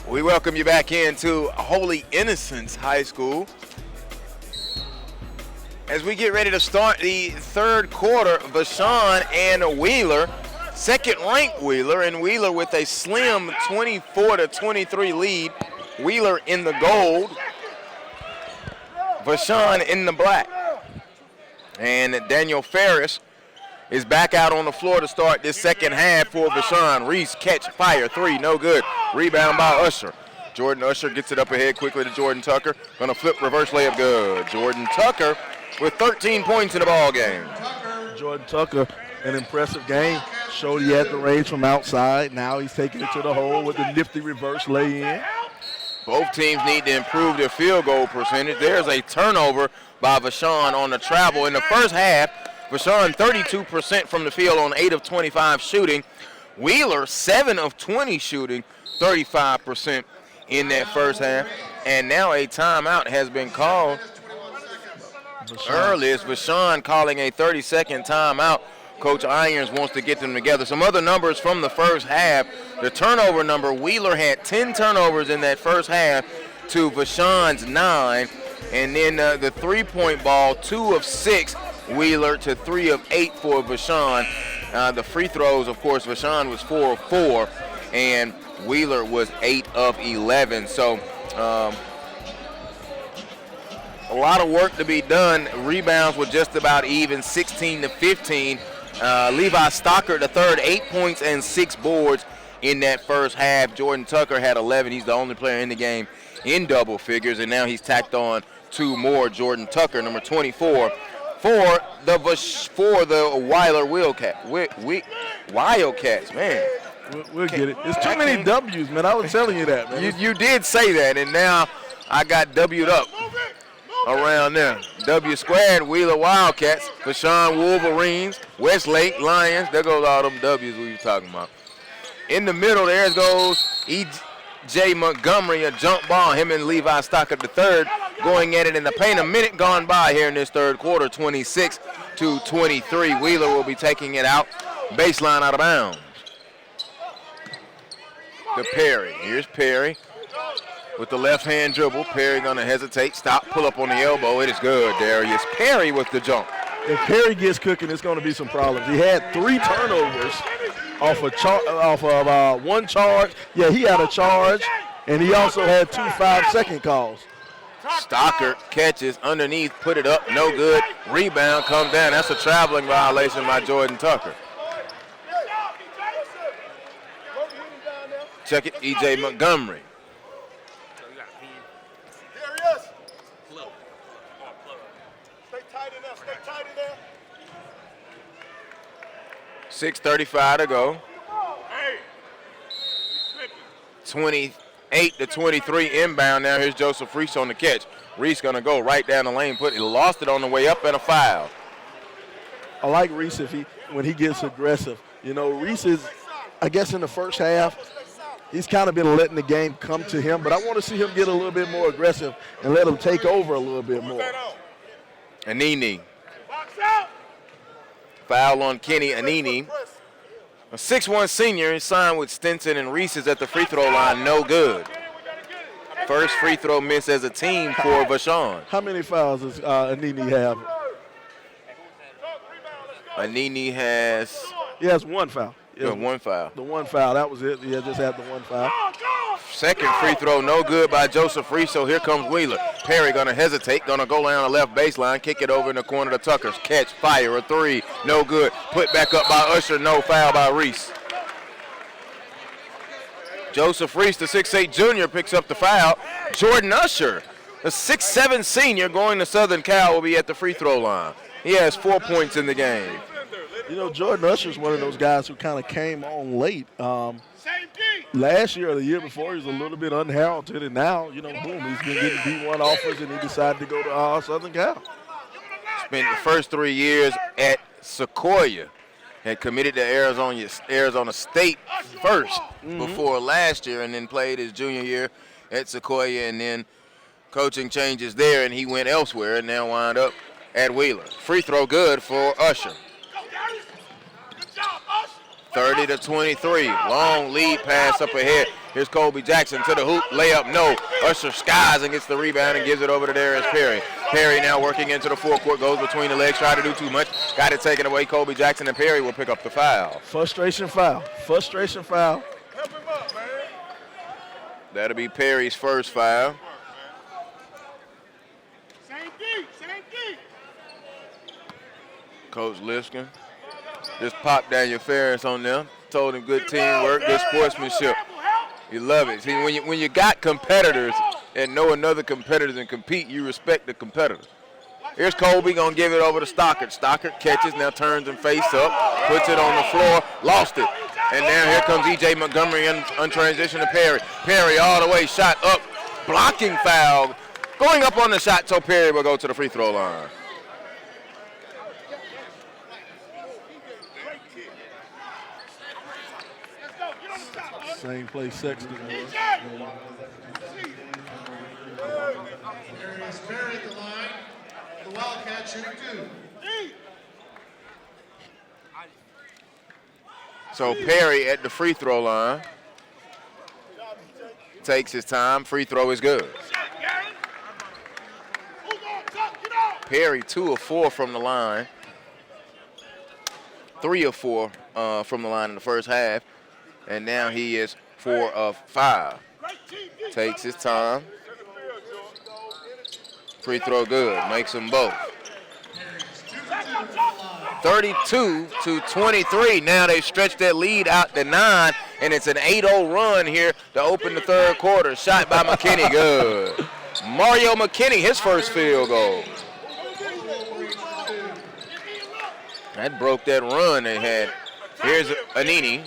Speaker 3: We welcome you back into Holy Innocents High School. As we get ready to start the third quarter, Vashon and Wheeler, second-ranked Wheeler, and Wheeler with a slim 24-23 lead. Wheeler in the gold, Vashon in the black. And Daniel Ferris is back out on the floor to start this second half for Vashon. Reese, catch, fire, three, no good. Rebound by Usher. Jordan Usher gets it up ahead quickly to Jordan Tucker. Gonna flip, reverse layup, good. Jordan Tucker with 13 points in the ball game.
Speaker 4: Jordan Tucker, an impressive game. Showed he had the range from outside. Now he's taking it to the hole with the nifty reverse lay-in.
Speaker 3: Both teams need to improve their field goal percentage. There's a turnover by Vashon on the travel. In the first half, Vashon 32% from the field on 8 of 25 shooting. Wheeler 7 of 20 shooting, 35% in that first half. And now a timeout has been called. Early is Vashon calling a 30-second timeout. Coach Irons wants to get them together. Some other numbers from the first half. The turnover number, Wheeler had 10 turnovers in that first half to Vashon's 9. And then the three-point ball, 2 of 6. Wheeler to 3 of 8 for Vashon. The free throws, of course, Vashon was 4 of 4, and Wheeler was 8 of 11. So a lot of work to be done. Rebounds were just about even, 16 to 15. Levi Stockart, the third, 8 points and 6 boards in that first half. Jordan Tucker had 11. He's the only player in the game in double figures, and now he's tacked on 2 more. Jordan Tucker, number 24. For the Wildcats, man.
Speaker 4: We'll get it. It's too many W's, man. I was telling you that, man.
Speaker 3: You did say that, and now I got W'd up around there. W squared, Wheeler Wildcats, Vashon Wolverines, Westlake Lions. There goes all them W's we were talking about. In the middle, there goes E.J. Montgomery, a jump ball. Him and Levi Stockart the third going at it in the paint. A minute gone by here in this third quarter, 26 to 23. Wheeler will be taking it out, baseline out of bounds. To Perry. Here's Perry with the left-hand dribble. Perry gonna hesitate, stop, pull up on the elbow. It is good, Darius. Perry with the jump.
Speaker 4: If Perry gets cooking, it's gonna be some problems. He had 3 turnovers off of one charge. Yeah, he had a charge, and he also had 2 5-second calls.
Speaker 3: Stockart catches underneath, put it up, no good. Rebound comes down. That's a traveling violation by Jordan Tucker. Check it, E.J. Montgomery.
Speaker 5: Darius.
Speaker 3: 6:35 to go. 28 to 23 inbound. Now here's Joseph Reese on the catch. Reese gonna go right down the lane, lost it on the way up, and a foul.
Speaker 4: I like Reese when he gets aggressive. You know, Reese is, I guess in the first half, he's kind of been letting the game come to him, but I want to see him get a little bit more aggressive and let him take over a little bit more.
Speaker 3: Anini. Foul on Kenny Anini. A 6'1 senior, he signed with Stinson, and Reese is at the free throw line, no good. First free throw miss as a team for Vashon.
Speaker 4: How many fouls does Anini have?
Speaker 3: Anini has...
Speaker 4: He has 1 foul.
Speaker 3: Yeah, 1 foul.
Speaker 4: The 1 foul, that was it. He just had the 1 foul.
Speaker 3: Second free throw, no good by Joseph Reese, so here comes Wheeler. Perry gonna hesitate, gonna go down the left baseline, kick it over in the corner to Tuckers. Catch, fire, a 3, no good. Put back up by Usher, no foul by Reese. Joseph Reese, the 6'8 junior, picks up the foul. Jordan Usher, the 6'7 senior going to Southern Cal, will be at the free throw line. He has 4 points in the game.
Speaker 4: You know, Jordan Usher's one of those guys who kind of came on late. Last year or the year before, he was a little bit unheralded, and now, you know, boom, he's been getting D1 offers, and he decided to go to Southern Cal.
Speaker 3: Spent the first 3 years at Sequoia. Had committed to Arizona State first before last year, and then played his junior year at Sequoia, and then coaching changes there, and he went elsewhere, and now wound up at Wheeler. Free throw good for Usher. 30 to 23. Long lead pass up ahead. Here's Colby Jackson to the hoop, layup, no. Usher skies and gets the rebound and gives it over to Darius Perry. Perry now working into the forecourt, goes between the legs, try to do too much. Got it taken away. Colby Jackson and Perry will pick up the foul.
Speaker 4: Frustration foul. Frustration foul.
Speaker 3: That'll be Perry's first foul. Coach Lipscomb just popped Daniel Ferris on them. Told him good teamwork, good sportsmanship. You love it. See, when you got competitors and know another competitors and compete, you respect the competitors. Here's Colby gonna give it over to Stockart. Stockart catches, now turns and face up, puts it on the floor, lost it. And now here comes E.J. Montgomery on transition to Perry. Perry all the way, shot up, blocking foul. Going up on the shot, so Perry will go to the free throw line.
Speaker 4: Same play Sexton was.
Speaker 5: Darius Perry at the line. The Wildcats shooting 2.
Speaker 3: So Perry at the free throw line. Takes his time. Free throw is good. Perry 2 of 4 from the line. 3 of 4 from the line in the first half. And now he is 4 of 5. Takes his time. Free throw good. Makes them both. 32-23. Now they've stretched that lead out to 9, and it's an 8-0 run here to open the third quarter. Shot by McKinney, good. Mario McKinney, his first field goal. That broke that run they had. Here's Anini.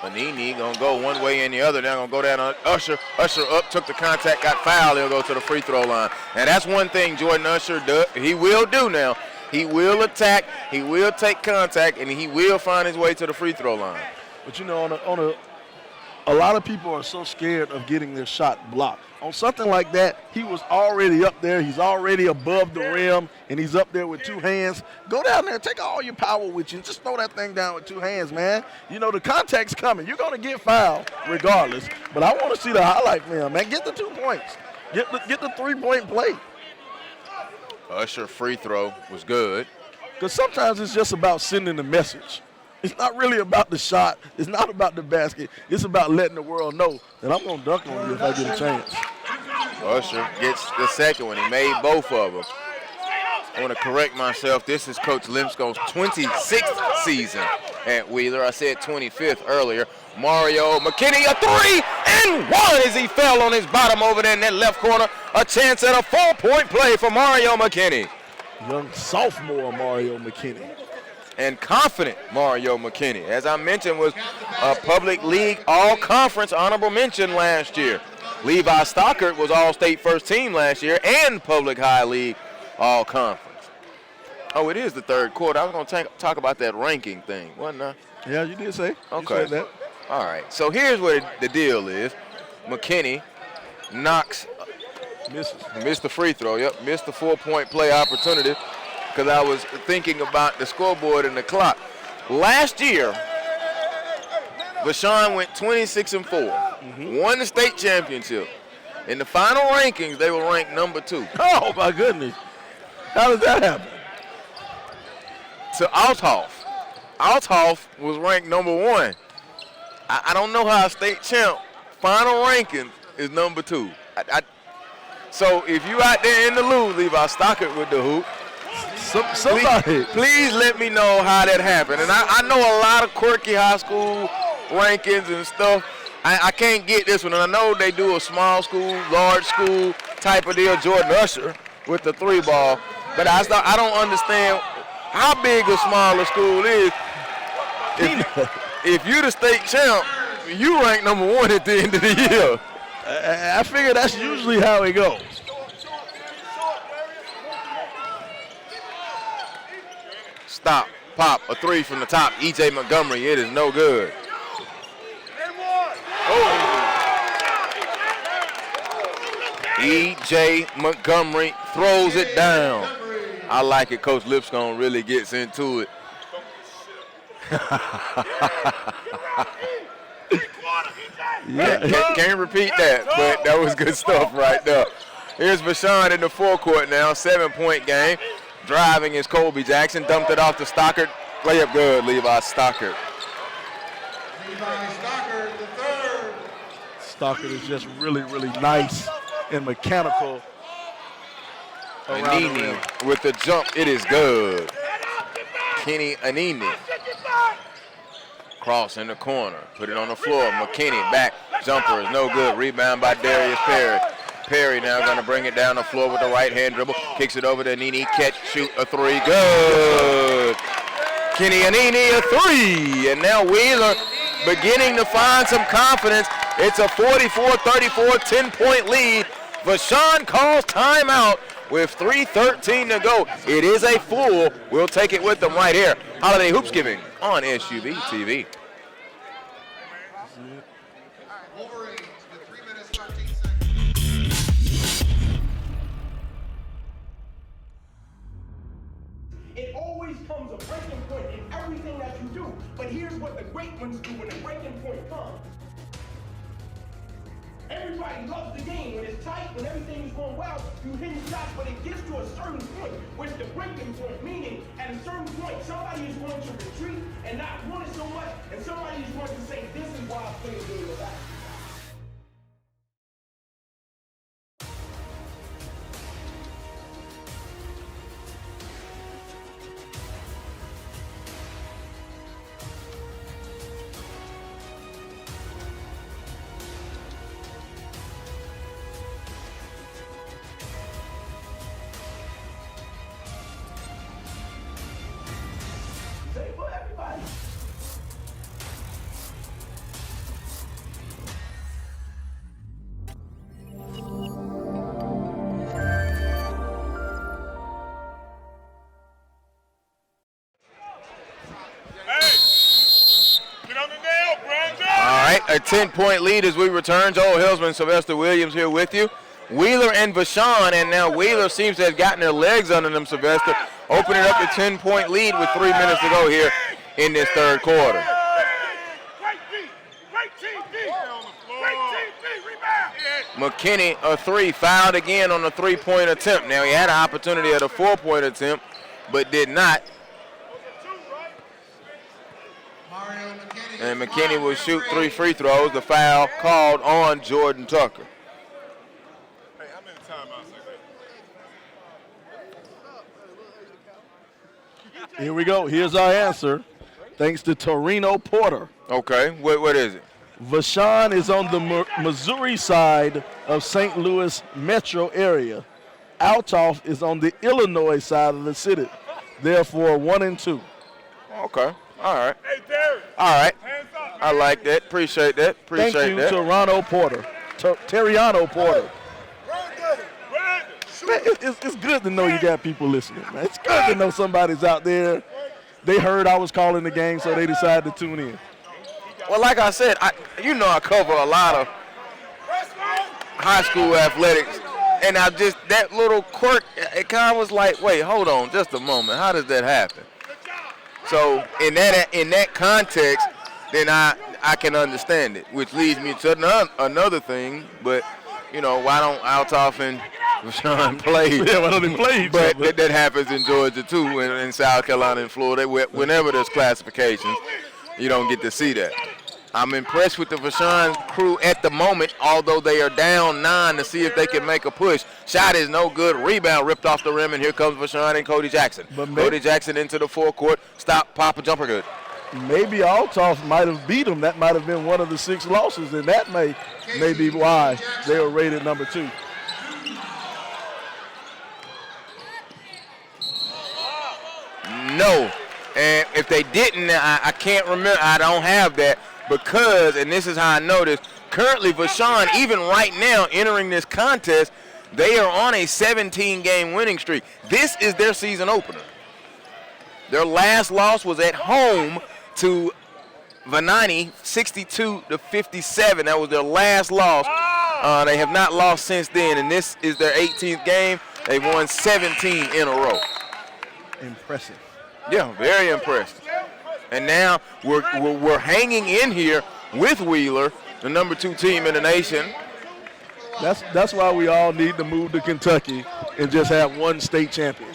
Speaker 3: Anini gonna go one way and the other. Now gonna go down on Usher. Usher up, took the contact, got fouled. He'll go to the free throw line. And that's one thing Jordan Usher does. He will do now. He will attack. He will take contact, and he will find his way to the free throw line.
Speaker 4: But you know, a lot of people are so scared of getting their shot blocked. On something like that, he was already up there. He's already above the rim, and he's up there with 2 hands. Go down there, take all your power with you, and just throw that thing down with 2 hands, man. You know, the contact's coming. You're going to get fouled regardless. But I want to see the highlight film, man. Get the 2 points. Get the 3-point play.
Speaker 3: Usher free throw was good.
Speaker 4: Because sometimes it's just about sending a message. It's not really about the shot. It's not about the basket. It's about letting the world know that I'm going to dunk on you if I get a chance.
Speaker 3: Usher gets the second one. He made both of them. I want to correct myself. This is Coach Lipscomb's 26th season at Wheeler. I said 25th earlier. Mario McKinney, a 3 and 1 as he fell on his bottom over there in that left corner. A chance at a 4-point play for Mario McKinney.
Speaker 4: Young sophomore Mario McKinney.
Speaker 3: And confident Mario McKinney, as I mentioned, was a public league all-conference honorable mention last year. Levi Stockart was all-state first team last year and public high league all-conference. Oh, it is the third quarter. I was going to talk about that ranking thing, wasn't I?
Speaker 4: Yeah, you did say.
Speaker 3: Okay.
Speaker 4: You said that.
Speaker 3: All right. So here's what the deal is. McKinney missed the free throw. Yep, missed the 4-point play opportunity. Because I was thinking about the scoreboard and the clock. Last year, Vashon went 26-4, won the state championship. In the final rankings, they were ranked number 2.
Speaker 4: Oh, my goodness. How did that happen?
Speaker 3: To Althoff. Althoff was ranked number 1. I don't know how a state champ final ranking is number 2. So if you out there in the loop, Levi Stockart with the hoop, please let me know how that happened. And I know a lot of quirky high school rankings and stuff. I can't get this one. And I know they do a small school, large school type of deal, Jordan Usher with the 3-ball. But I don't understand how big a smaller school is. If you're the state champ, you rank number 1 at the end of the year.
Speaker 4: I figure that's usually how it goes.
Speaker 3: Stop, pop, a 3 from the top. E.J. Montgomery, it is no good. E.J. Montgomery throws it down. I like it. Coach Lipscomb really gets into it. Can't repeat that, but that was good stuff right there. Here's Vashon in the forecourt now, 7-point game. Driving is Colby Jackson, dumped it off to Stockart. Layup good, Levi Stockart.
Speaker 5: Levi Stockart, the third.
Speaker 4: Stockart is just really, really nice and mechanical.
Speaker 3: Anini with the jump, it is good. Kenny Anini. Cross in the corner, put it on the floor. McKinney back, jumper is no good. Rebound by Darius Perry. Perry now going to bring it down the floor with the right hand dribble. Kicks it over to Anini, catch, shoot, a three, good. Kenny Anini, a three. And now Wheeler beginning to find some confidence. It's a 44-34, 10-point lead. Vashon calls timeout with 3:13 to go. It is a full. We'll take it with them right here. Holiday Hoops Giving on SUVtv.
Speaker 5: Wolverines with 3 minutes, 13 seconds.
Speaker 6: It always comes a breaking point in everything that you do. But here's what the great ones do when the breaking point comes. Everybody loves the game. When it's tight, when everything is going well, you hit shots, but it gets to a certain point, which the breaking point, meaning at a certain point, somebody is going to retreat and not want it so much, and somebody is going to say, this is why I play the game of basketball. Say for everybody.
Speaker 3: All right, a 10-point lead as we return. Joel Hillsman, Sylvester Williams here with you. Wheeler and Vashon, and now Wheeler seems to have gotten their legs under them, Sylvester, opening up a 10-point lead with 3 minutes to go here in this third quarter. McKinney, a three, fouled again on the three-point attempt. Now, he had an opportunity at a four-point attempt, but did not. And McKinney will shoot 3 free throws. The foul called on Jordan Tucker.
Speaker 12: Hey, how many timeouts is that?
Speaker 4: Here we go. Here's our answer. Thanks to Torino Porter.
Speaker 3: Okay, what is it?
Speaker 4: Vashon is on the Missouri side of St. Louis metro area. Altoff is on the Illinois side of the city. Therefore, 1 and 2.
Speaker 3: Okay, all right.
Speaker 12: Hey, Darius.
Speaker 3: All right.
Speaker 12: Hands up,
Speaker 3: I like that. Appreciate that. Appreciate
Speaker 4: Thank you,
Speaker 3: that.
Speaker 4: Toronto Porter. Terriano Porter. Man, it's good to know you got people listening, man. It's good to know somebody's out there. They heard I was calling the game, so they decided to tune in.
Speaker 3: Well, like I said, I cover a lot of high school athletics, and I just, that little quirk, it kind of was like, wait, hold on just a moment. How does that happen? So in that context, then I can understand it, which leads me to another thing. But why don't Altoff and Vashon play?
Speaker 4: Yeah, why don't they play?
Speaker 3: But that happens in Georgia too, and in South Carolina and Florida. Whenever there's classifications, you don't get to see that. I'm impressed with the Vashon crew at the moment, although they are down 9 to see if they can make a push. Shot is no good. Rebound ripped off the rim, and here comes Vashon and Cody Jackson. Cody Jackson into the forecourt. Stop, pop, a jumper good.
Speaker 4: Maybe Altoff might have beat them. That might have been one of the 6 losses, and that may be why they were rated number 2.
Speaker 3: No. And if they didn't, I can't remember. I don't have that because, and this is how I know this, currently Vashon, even right now entering this contest, they are on a 17-game winning streak. This is their season opener. Their last loss was at home to Vanani, 62-57. That was their last loss. They have not lost since then, and this is their 18th game. They've won 17 in a row.
Speaker 4: Impressive.
Speaker 3: Yeah, very impressed. And now we're hanging in here with Wheeler the number 2 team in the nation.
Speaker 4: That's why we all need to move to Kentucky and just have one state champion.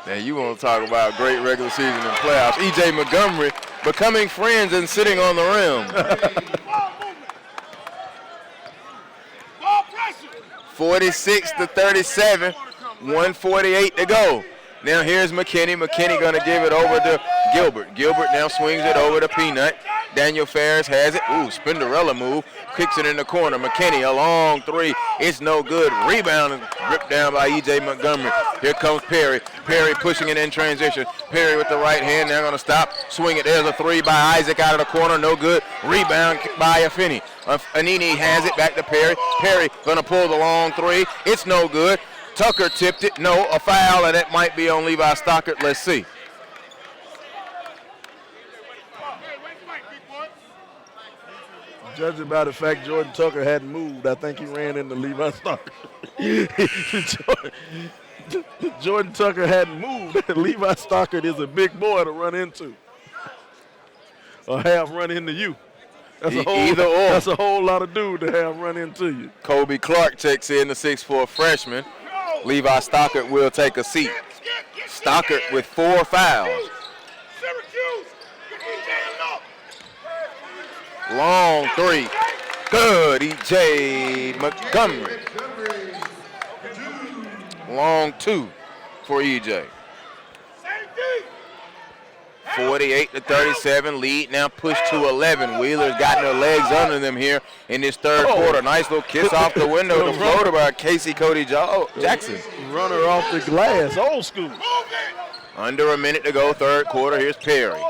Speaker 3: Now you want to talk about great regular season and playoffs. E.J. Montgomery becoming friends and sitting on the rim. 46-37, 148 to go. Now here's McKinney. McKinney going to give it over to Gilbert. Gilbert now swings it over to Peanut. Daniel Ferris has it. Ooh, Spinderella move. Kicks it in the corner. McKinney, a long 3. It's no good. Rebound and ripped down by E.J. Montgomery. Here comes Perry. Perry pushing it in transition. Perry with the right hand. They're going to stop. Swing it. There's a 3 by Isaac out of the corner. No good. Rebound by Affini. Anini has it back to Perry. Perry going to pull the long 3. It's no good. Tucker tipped it. No, a foul, and that might be on Levi Stockart. Let's see.
Speaker 4: Judging by the fact Jordan Tucker hadn't moved, I think he ran into Levi Stockart. Jordan Tucker hadn't moved. Levi Stockart is a big boy to run into. Or have run into you.
Speaker 3: Either or.
Speaker 4: That's a whole lot of dude to have run into you.
Speaker 3: Kobe Clark checks in, the 6'4" freshman. Levi Stockart will take a seat. Stockart with 4 fouls. Long 3. Good, E.J. Montgomery. Long 2 for E.J. 48-37, lead now pushed to 11. Wheeler's gotten their legs under them here in this third quarter. Nice little kiss off the window to floater by Casey Cody Jackson.
Speaker 4: Runner off the glass, old school.
Speaker 3: Under a minute to go, third quarter. Here's Perry.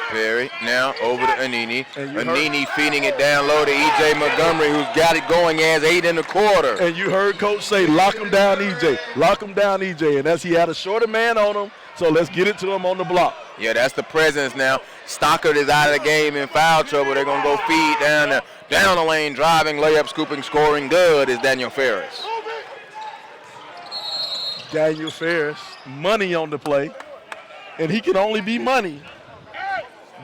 Speaker 3: Perry now over to Anini. Anini feeding it down low to E.J. Montgomery, who's got it going as 8 in the quarter.
Speaker 4: And you heard Coach say, lock him down, E.J. Lock him down, E.J. And as he had a shorter man on him, so let's get it to him on the block.
Speaker 3: Yeah, that's the presence now. Stockart is out of the game in foul trouble. They're going to go feed down the lane, driving, layup, scooping, scoring. Good is Daniel Ferris.
Speaker 4: Daniel Ferris, money on the play. And he can only be money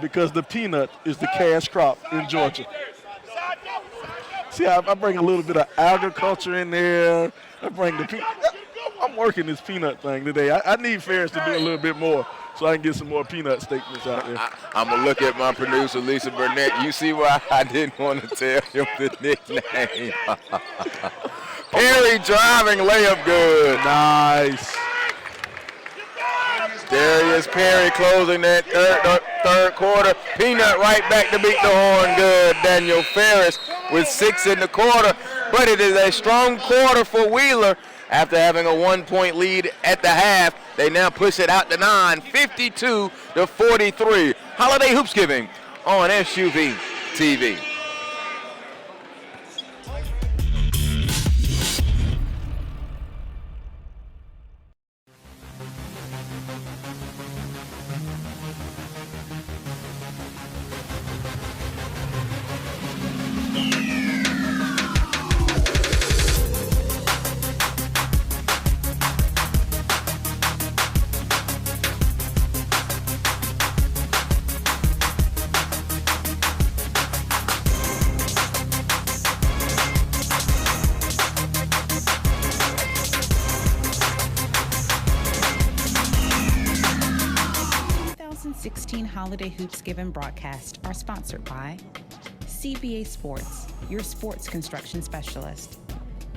Speaker 4: because the peanut is the cash crop in Georgia. See, I bring a little bit of agriculture in there. I'm working this peanut thing today. I need Ferris to do a little bit more so I can get some more peanut statements out there.
Speaker 3: I'm going to look at my producer, Lisa Burnett. You see why I didn't want to tell him the nickname. Perry driving, layup good.
Speaker 4: Nice.
Speaker 3: Darius Perry closing that third quarter. Peanut right back to beat the horn. Good. Daniel Ferris with 6 in the quarter. But it is a strong quarter for Wheeler. After having a 1-point lead at the half, they now push it out to 9, 52-43. Holiday Hoops Giving on SUVtv.
Speaker 2: Holiday Hoops Given broadcast are sponsored by CBA Sports, your sports construction specialist.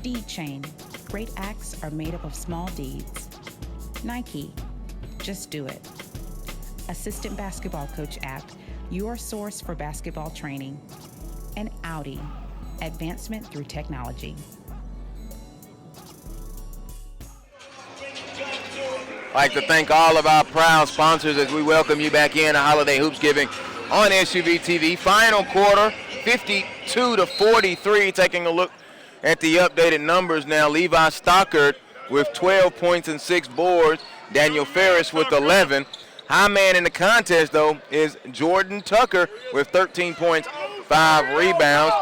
Speaker 2: Deed Chain, great acts are made up of small deeds. Nike, just do it. Assistant Basketball Coach app, your source for basketball training. And Audi, advancement through technology.
Speaker 3: I'd like to thank all of our proud sponsors as we welcome you back in to Holiday Hoops Giving on SUVtv. Final quarter, 52-43. Taking a look at the updated numbers now. Levi Stockart with 12 points and 6 boards. Daniel Ferris with 11. High man in the contest, though, is Jordan Tucker with 13 points, 5 rebounds.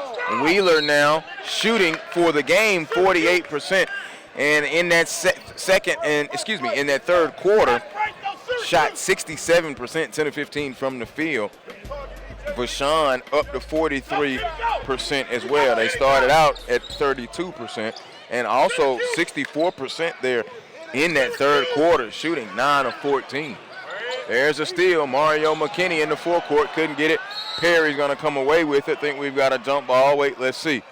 Speaker 3: Wheeler now shooting for the game 48%. And in that third quarter, shot 67%, 10 of 15 from the field. Vashon up to 43% as well. They started out at 32% and also 64% there in that third quarter, shooting 9 of 14. There's a steal. Mario McKinney in the forecourt, couldn't get it. Perry's going to come away with it. Think we've got a jump ball. Wait, let's see.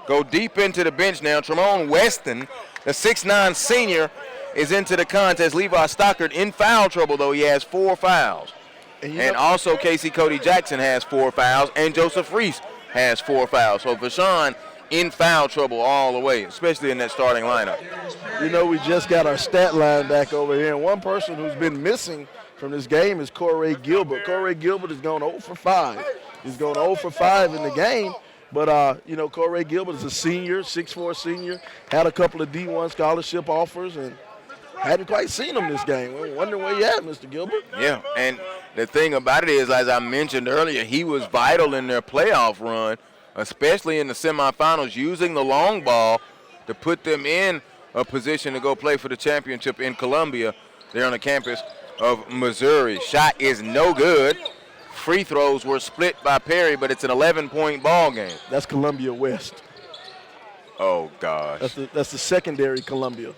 Speaker 3: Go deep into the bench now. Tremont Weston, the 6'9 senior, is into the contest. Levi Stockart in foul trouble, though. He has 4 fouls. And also Casey Cody Jackson has 4 fouls, and Joseph Reese has 4 fouls. So Vashon in foul trouble all the way, especially in that starting lineup.
Speaker 4: You know, we just got our stat line back over here, and one person who's been missing from this game is Corey Gilbert. Corey Gilbert has gone 0 for 5. He's going 0 for 5 in the game. But, you know, Corey Gilbert is a senior, 6'4 senior, had a couple of D1 scholarship offers, and hadn't quite seen him this game. We're wondering where you at, Mr. Gilbert.
Speaker 3: Yeah, and the thing about it is, as I mentioned earlier, he was vital in their playoff run, especially in the semifinals, using the long ball to put them in a position to go play for the championship in Columbia. They're on the campus of Missouri. Shot is no good. Free throws were split by Perry, but it's an 11-point ball game.
Speaker 4: That's Columbia West.
Speaker 3: Oh, gosh.
Speaker 4: That's the secondary Columbia.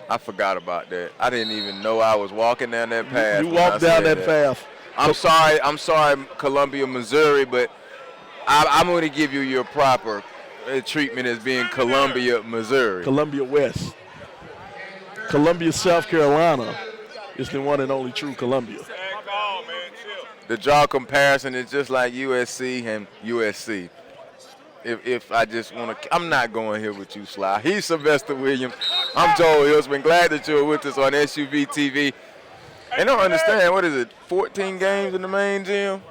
Speaker 3: I forgot about that. I didn't even know I was walking down that path.
Speaker 4: You walked down that path.
Speaker 3: I'm sorry, Columbia, Missouri, but I'm going to give you your proper treatment as being Columbia, Missouri.
Speaker 4: Columbia West. Columbia, South Carolina is the one and only true Columbia.
Speaker 3: The draw comparison is just like USC and USC. If I just want to, I'm not going here with you, Sly. He's Sylvester Williams. I'm Joel Hillsman. Glad that you're with us on SUVtv. And don't understand, what is it, 14 games in the main gym?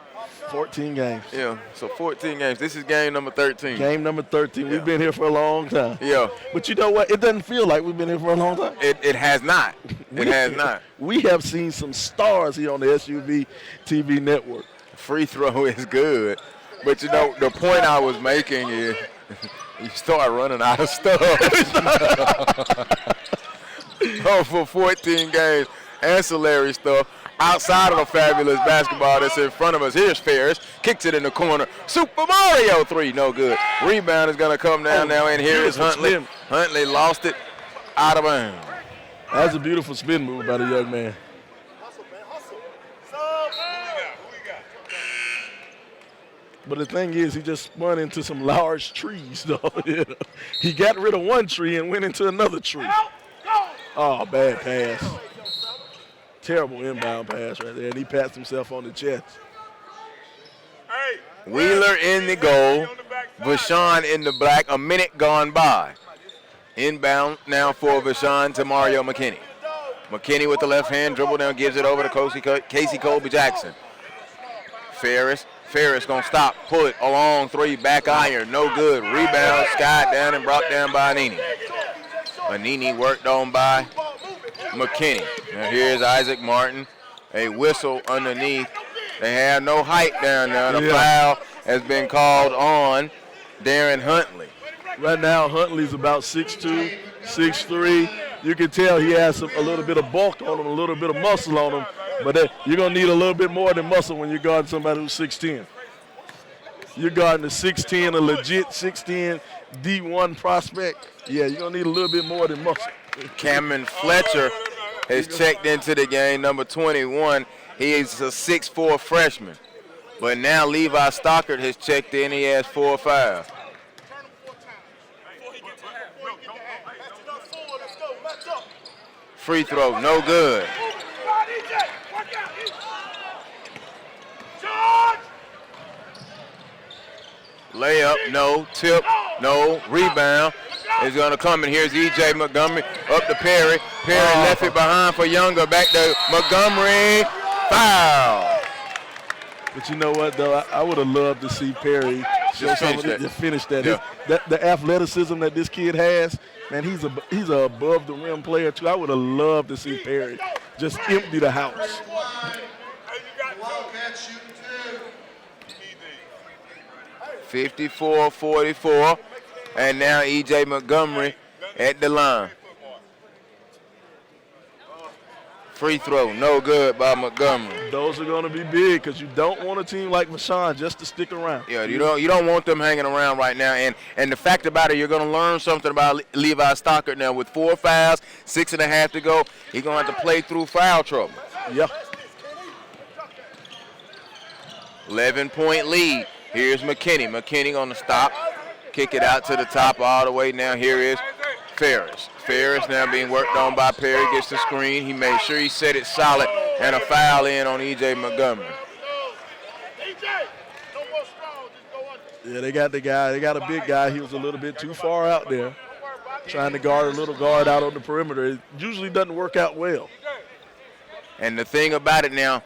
Speaker 4: 14 games.
Speaker 3: Yeah, so 14 games. This is game number 13.
Speaker 4: Game number 13. Yeah. We've been here for a long time.
Speaker 3: Yeah.
Speaker 4: But you know what? It doesn't feel like we've been here for a long time.
Speaker 3: It has not. It has not.
Speaker 4: We have seen some stars here on the SUVtv network.
Speaker 3: Free throw is good. But, you know, the point I was making is you start running out of stuff. Oh, for 14 games, ancillary stuff. Outside of the fabulous basketball that's in front of us, here's Ferris. Kicks it in the corner. Super Mario 3, no good. Rebound is going to come down now, and here is Huntley.
Speaker 4: Spin.
Speaker 3: Huntley lost it out of bounds.
Speaker 4: That was a beautiful spin move by the young man. But the thing is, he just spun into some large trees, though. Yeah. He got rid of one tree and went into another tree. Oh, bad pass. Terrible inbound pass right there, and he pats himself on the chest.
Speaker 3: Wheeler in the goal. Vashon in the black. A minute gone by. Inbound now for Vashon to Mario McKinney. McKinney with the left hand, dribble down, gives it over to Casey Colby Jackson. Ferris going to stop, pull it, a long 3, back iron, no good. Rebound, skied down and brought down by Anini. Anini worked on by McKinney. Now here's Isaac Martin, a whistle underneath. They have no height down there. The foul has been called on Darren Huntley.
Speaker 4: Right now, Huntley's about 6'2", 6'3". You can tell he has a little bit of bulk on him, a little bit of muscle on him. But you're going to need a little bit more than muscle when you're guarding somebody who's 6'10". You're guarding a 6'10", a legit 6'10", D1 prospect. Yeah, you're going to need a little bit more than muscle.
Speaker 3: Cameron Fletcher has checked into the game, number 21. He is a 6'4" freshman. But now Levi Stockart has checked in. He has 4 fouls. Free throw, no good. Layup, no. Tip, no. Rebound is going to come, and here's E.J. Montgomery up to Perry. Perry left it behind for Younger. Back to Montgomery. Foul.
Speaker 4: But you know what, though? I would have loved to see Perry just finish that.
Speaker 3: Yeah.
Speaker 4: The athleticism that this kid has, man, he's a above the rim player, too. I would have loved to see Perry just empty the house.
Speaker 3: 54-44, and now E.J. Montgomery at the line. Free throw, no good by Montgomery.
Speaker 4: Those are going to be big because you don't want a team like Vashon just to stick around.
Speaker 3: Yeah, you don't want them hanging around right now. And the fact about it, you're going to learn something about Levi Stockart now. With 4 fouls, 6.5 to go, he's going to have to play through foul trouble.
Speaker 4: Yep.
Speaker 3: 11-point lead. Here's McKinney. McKinney going to stop, kick it out to the top all the way. Now here is Ferris. Ferris now being worked on by Perry, gets the screen. He made sure he set it solid, and a foul in on E.J. Montgomery.
Speaker 4: Yeah, they got the guy. They got a big guy. He was a little bit too far out there, trying to guard a little guard out on the perimeter. It usually doesn't work out well.
Speaker 3: And the thing about it now,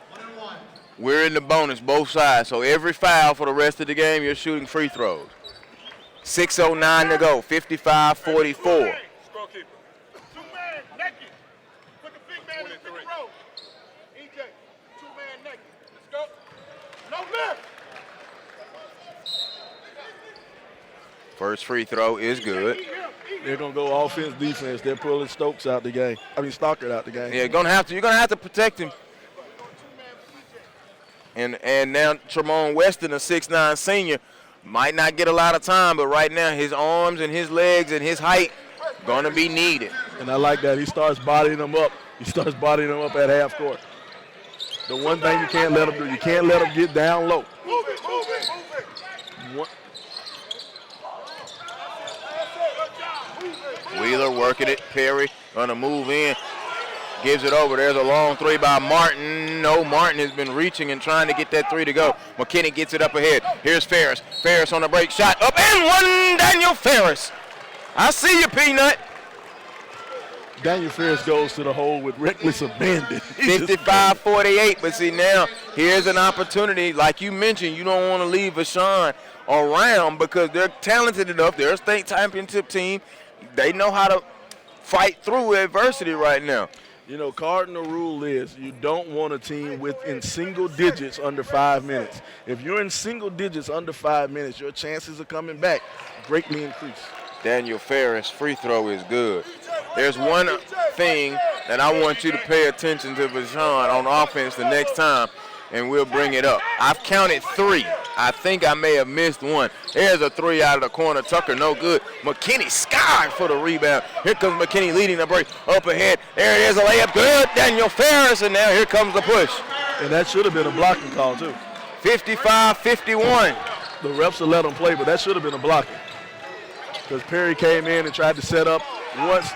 Speaker 3: we're in the bonus both sides, so every foul for the rest of the game, you're shooting free throws. 6:09 to go, 55-44. First free throw is good.
Speaker 4: They're gonna go offense, defense. They're pulling Stockart out the game.
Speaker 3: Yeah, you're gonna have to protect him. And now Tremont Weston, a 6'9" senior, might not get a lot of time, but right now his arms and his legs and his height gonna be needed.
Speaker 4: And I like that. He starts bodying them up. He starts bodying them up at half court. The one thing you can't let him do, you can't let him get down low.
Speaker 3: Wheeler working it. Perry gonna move in. Gives it over. There's a long three by Martin. No, Martin has been reaching and trying to get that three to go. McKinney gets it up ahead. Here's Ferris. Ferris on the break shot. Up and one. Daniel Ferris. I see you, Peanut.
Speaker 4: Daniel Ferris goes to the hole with reckless abandon.
Speaker 3: 55-48. But see, now here's an opportunity. Like you mentioned, you don't want to leave Vashon around because they're talented enough. They're a state championship team. They know how to fight through adversity right now.
Speaker 4: You know, cardinal rule is you don't want a team in single digits under 5 minutes. If you're in single digits under 5 minutes, your chances of coming back greatly increase.
Speaker 3: Daniel Ferris' free throw is good. There's one thing that I want you to pay attention to Vashon on offense the next time, and we'll bring it up. I've counted 3. I think I may have missed one. There's a 3 out of the corner. Tucker, no good. McKinney sky for the rebound. Here comes McKinney leading the break. Up ahead. There it is, a layup. Good. Daniel Ferris, and now here comes the push.
Speaker 4: And that should have been a blocking call, too.
Speaker 3: 55-51.
Speaker 4: The refs will let them play, but that should have been a blocking. Because Perry came in and tried to set up once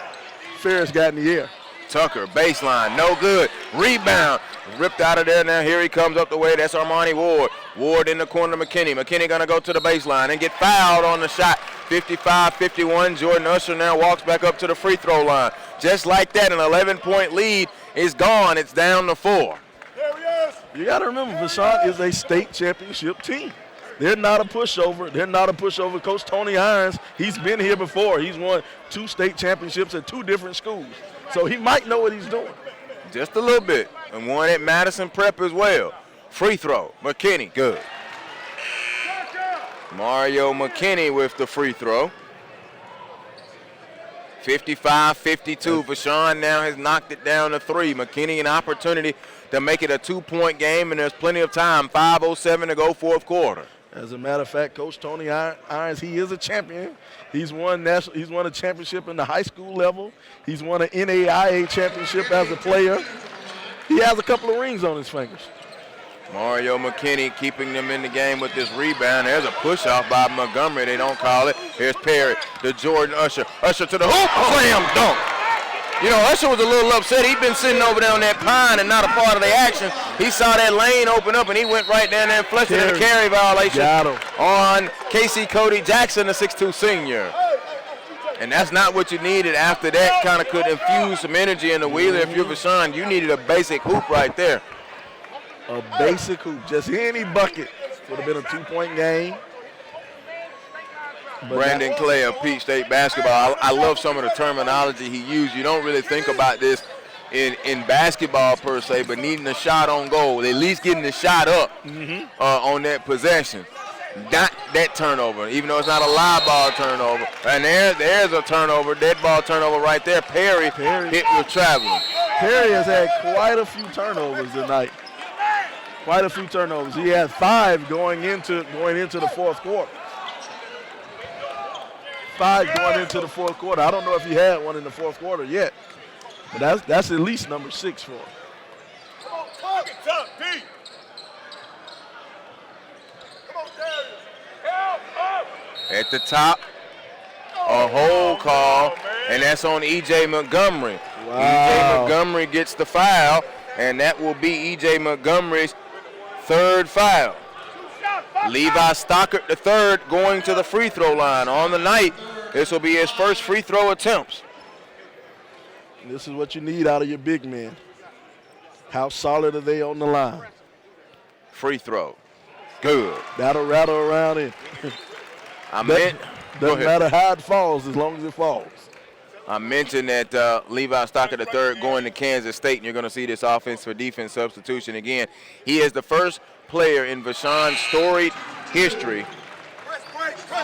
Speaker 4: Ferris got in the air.
Speaker 3: Tucker, baseline, no good. Rebound, ripped out of there. Now here he comes up the way. That's Armani Ward. Ward in the corner to McKinney. McKinney gonna go to the baseline and get fouled on the shot. 55-51. Jordan Usher now walks back up to the free throw line. Just like that, an 11-point lead is gone. It's down to 4.
Speaker 4: There he is. You gotta remember, Vashon is a state championship team. They're not a pushover. They're not a pushover. Coach Tony Irons, he's been here before. He's won 2 state championships at 2 different schools. So he might know what he's doing.
Speaker 3: Just a little bit. And one at Madison Prep as well. Free throw. McKinney, good. Mario McKinney with the free throw. 55-52. Vashon now has knocked it down to 3. McKinney an opportunity to make it a 2-point game, and there's plenty of time. 5:07 to go, 4th quarter.
Speaker 4: As a matter of fact, Coach Tony Irons, he is a champion. He's won a championship in the high school level. He's won an NAIA championship as a player. He has a couple of rings on his fingers.
Speaker 3: Mario McKinney keeping them in the game with this rebound. There's a push-off by Montgomery. They don't call it. Here's Perry to Jordan Usher. Usher to the hoop. Slam dunk. You know, Usher was a little upset. He'd been sitting over there on that pine and not a part of the action. He saw that lane open up, and he went right down there and flushed it in a carry violation on Casey Cody Jackson, the 6'2 senior. And that's not what you needed. After that, kind of could infuse some energy in the Wheeler. If you're Vashon, you needed a basic hoop right there.
Speaker 4: A basic hoop. Just any bucket would have been a 2-point game.
Speaker 3: Brandon Clay of Peach State basketball. I love some of the terminology he used. You don't really think about this in basketball per se, but needing a shot on goal, at least getting the shot up on that possession. Not that turnover, even though it's not a live ball turnover. And there's a turnover, dead ball turnover right there. Perry hit with traveling.
Speaker 4: Perry has had quite a few turnovers tonight. Quite a few turnovers. He had 5 going into the fourth quarter. 5 going into the fourth quarter. I don't know if he had one in the fourth quarter yet, but that's at least number 6 for him.
Speaker 12: Come on, target up, D. Come on, Darius. Help up.
Speaker 3: At the top, a hold call, and that's on E.J. Montgomery.
Speaker 4: Wow.
Speaker 3: E.J. Montgomery gets the foul, and that will be E.J. Montgomery's 3rd foul. Levi Stockart, the 3rd, going to the free throw line. On the night, this will be his first free throw attempts.
Speaker 4: This is what you need out of your big men. How solid are they on the line?
Speaker 3: Free throw. Good.
Speaker 4: That'll rattle around in. Doesn't matter how it falls as long as it falls.
Speaker 3: I mentioned that Levi Stockart III going to Kansas State, and you're going to see this offense for defense substitution again. He is the first player in Vashon's storied history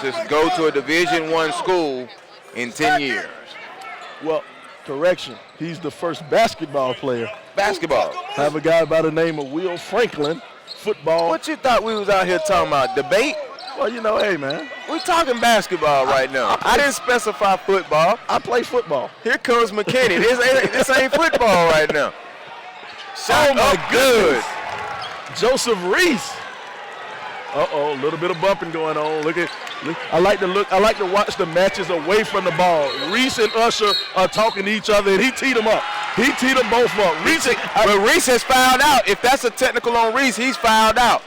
Speaker 3: to go to a Division I school in 10 years.
Speaker 4: Well, correction, he's the first basketball player.
Speaker 3: Basketball.
Speaker 4: Have a guy by the name of Will Franklin, football.
Speaker 3: What you thought we was out here talking about? Debate?
Speaker 4: Well, you know, hey, man.
Speaker 3: We're talking basketball right now. I didn't specify football.
Speaker 4: I play football.
Speaker 3: Here comes McKinney. This ain't football right now. Shot up good.
Speaker 4: Joseph Reese. Uh-oh, a little bit of bumping going on. I like to watch the matches away from the ball. Reese and Usher are talking to each other, and he teed them up. He teed them both up.
Speaker 3: But Reese has fouled out. If that's a technical on Reese, he's fouled out.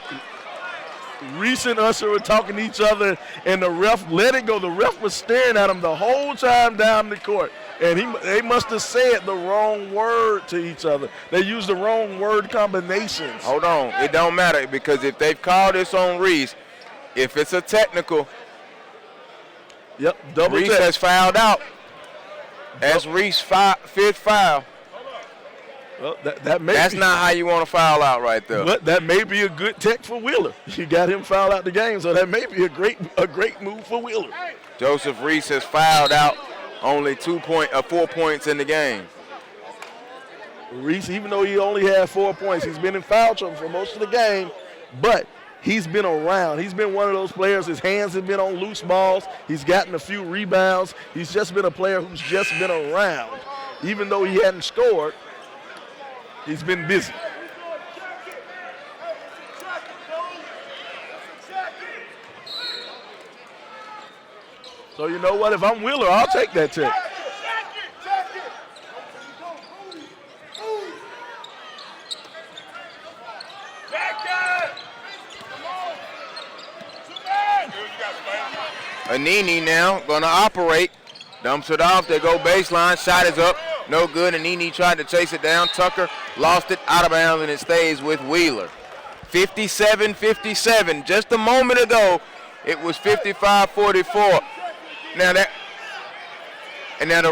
Speaker 4: Reese and Usher were talking to each other, and the ref let it go. The ref was staring at him the whole time down the court, and they must have said the wrong word to each other. They used the wrong word combinations.
Speaker 3: Hold on. It don't matter, because if they've called this on Reese, if it's a technical,
Speaker 4: yep, double
Speaker 3: Reese
Speaker 4: check.
Speaker 3: has fouled out. That's Reese's 5th foul.
Speaker 4: Well,
Speaker 3: that's not how you want to foul out right there.
Speaker 4: But that may be a good tech for Wheeler. You got him foul out the game, so that may be a great move for Wheeler.
Speaker 3: Joseph Reese has fouled out only 4 points in the game.
Speaker 4: Reese, even though he only had 4 points, he's been in foul trouble for most of the game, but he's been around. He's been one of those players. His hands have been on loose balls. He's gotten a few rebounds. He's just been a player who's just been around. Even though he hadn't scored, he's been busy. So you know what? If I'm Wheeler, I'll take that tech.
Speaker 3: Anini now going to operate. Dumps it off. They go baseline. Shot is up. No good. Anini tried to chase it down. Tucker lost it out of bounds, and it stays with Wheeler. 57-57. Just a moment ago, it was 55-44. Now the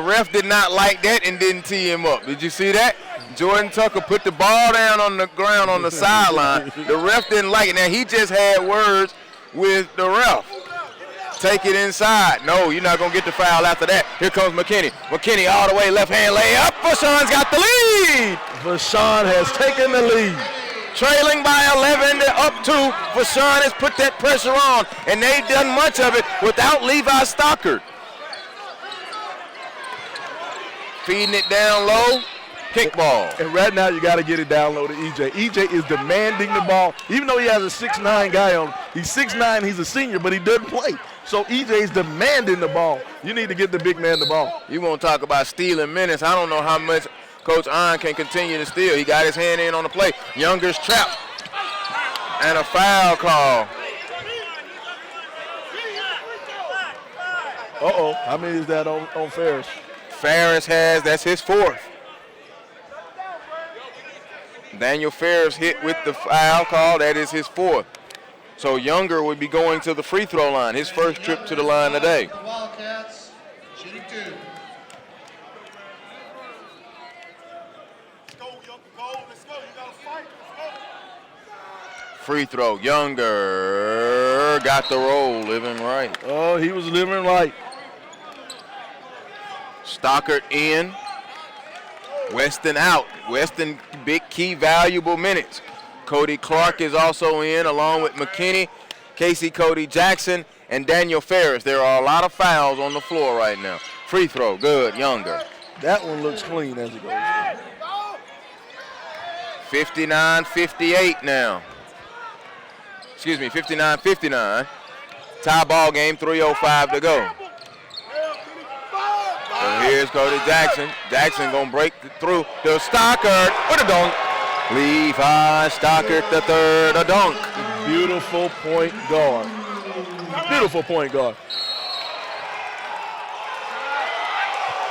Speaker 3: ref did not like that and didn't tee him up. Did you see that? Jordan Tucker put the ball down on the ground on the sideline. The ref didn't like it. Now he just had words with the ref. Take it inside. No, you're not going to get the foul after that. Here comes McKinney. McKinney all the way, left hand layup. Vashon's got the lead.
Speaker 4: Vashon has taken the lead.
Speaker 3: Trailing by 11 to up 2. Vashon has put that pressure on, and they've done much of it without Levi Stockart. Feeding it down low. Kickball.
Speaker 4: And right now you got to get it down low to EJ. EJ is demanding the ball. Even though he has a 6'9" guy on him. He's 6'9", he's a senior, but he doesn't play. So EJ's demanding the ball. You need to get the big man the ball.
Speaker 3: You want to talk about stealing minutes. I don't know how much Coach Iron can continue to steal. He got his hand in on the play. Younger's trapped. And a foul call.
Speaker 4: Uh-oh. How many is that on Ferris?
Speaker 3: Ferris has, that's his 4th. Daniel Ferris hit with the foul call. That is his 4th. So Younger would be going to the free throw line. His first trip to the line today.
Speaker 5: Wildcats, shooting 2.
Speaker 3: Free throw. Younger got the roll, living right.
Speaker 4: Oh, he was living right.
Speaker 3: Stockart in. Weston out. Weston, big key, valuable minutes. Cody Clark is also in, along with McKinney, Casey Cody Jackson, and Daniel Ferris. There are a lot of fouls on the floor right now. Free throw, good, Younger.
Speaker 4: That one looks clean as it goes.
Speaker 3: 59-58 now. Excuse me, 59-59. Tie ball game, 3:05 to go. So here's Cody Jackson. Jackson gonna break through to Stockart with a dunk. Levi Stockart the third, a dunk.
Speaker 4: Beautiful point guard. Beautiful point guard.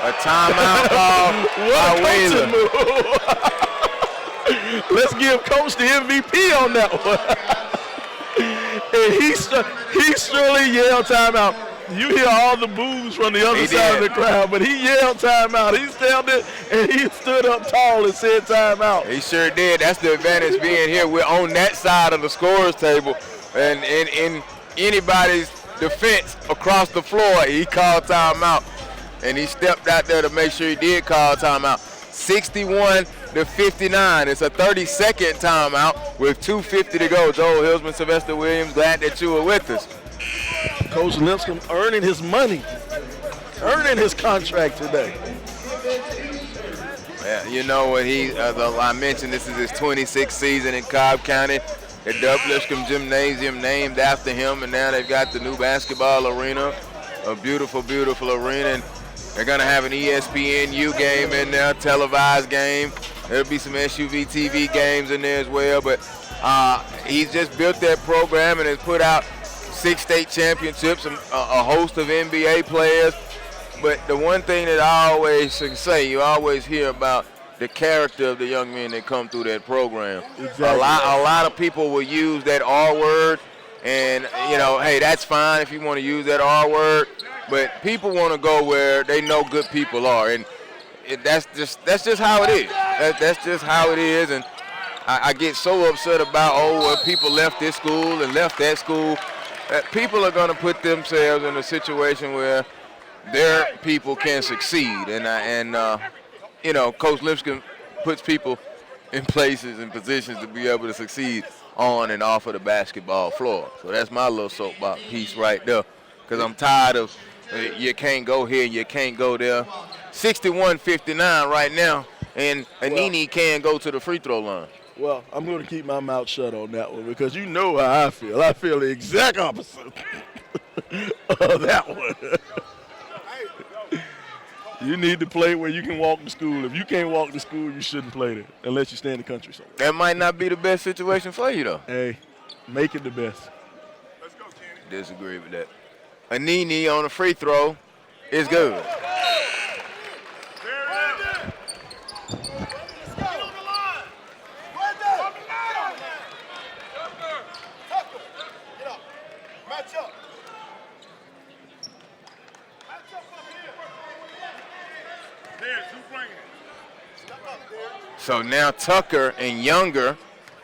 Speaker 3: A timeout call by Wheeler.
Speaker 4: Let's give Coach the MVP on that one. And he surely yelled timeout. You hear all the boos from the other side of the crowd, but he yelled timeout. He stood there and he stood up tall and said timeout.
Speaker 3: He sure did. That's the advantage being here. We're on that side of the scorer's table. And in anybody's defense across the floor, he called timeout. And he stepped out there to make sure he did call timeout. 61-59. It's a 30-second timeout with 2:50 to go. Joel Hilsman, Sylvester Williams, glad that you were with us.
Speaker 4: Coach Lipscomb earning his money, earning his contract today.
Speaker 3: Yeah, you know what I mentioned this is his 26th season in Cobb County. The Dub Lipscomb Gymnasium named after him, and now they've got the new basketball arena, a beautiful, beautiful arena. And they're going to have an ESPNU game in there, televised game. There'll be some SUVtv games in there as well. But he's just built that program and has put out 6 state championships and a host of NBA players. But the one thing that I always say, you always hear about the character of the young men that come through that program.
Speaker 4: Exactly.
Speaker 3: A lot of people will use that R word, and hey, that's fine if you want to use that R word. But people want to go where they know good people are, and that's just how it is. That's just how it is, and I get so upset about people left this school and left that school. People are going to put themselves in a situation where their people can succeed, and Coach Lipscomb puts people in places and positions to be able to succeed on and off of the basketball floor. So that's my little soapbox piece right there, because I'm tired of you can't go here, you can't go there. 61-59 right now, and Anini can't go to the free throw line.
Speaker 4: Well, I'm going to keep my mouth shut on that one because you know how I feel. I feel the exact opposite of that one. You need to play where you can walk to school. If you can't walk to school, you shouldn't play there unless you stay in the country somewhere.
Speaker 3: That might not be the best situation for you, though.
Speaker 4: Hey, make it the best.
Speaker 12: Let's go, Kenny.
Speaker 3: Disagree with that. Anini on the free throw is good. So now Tucker and Younger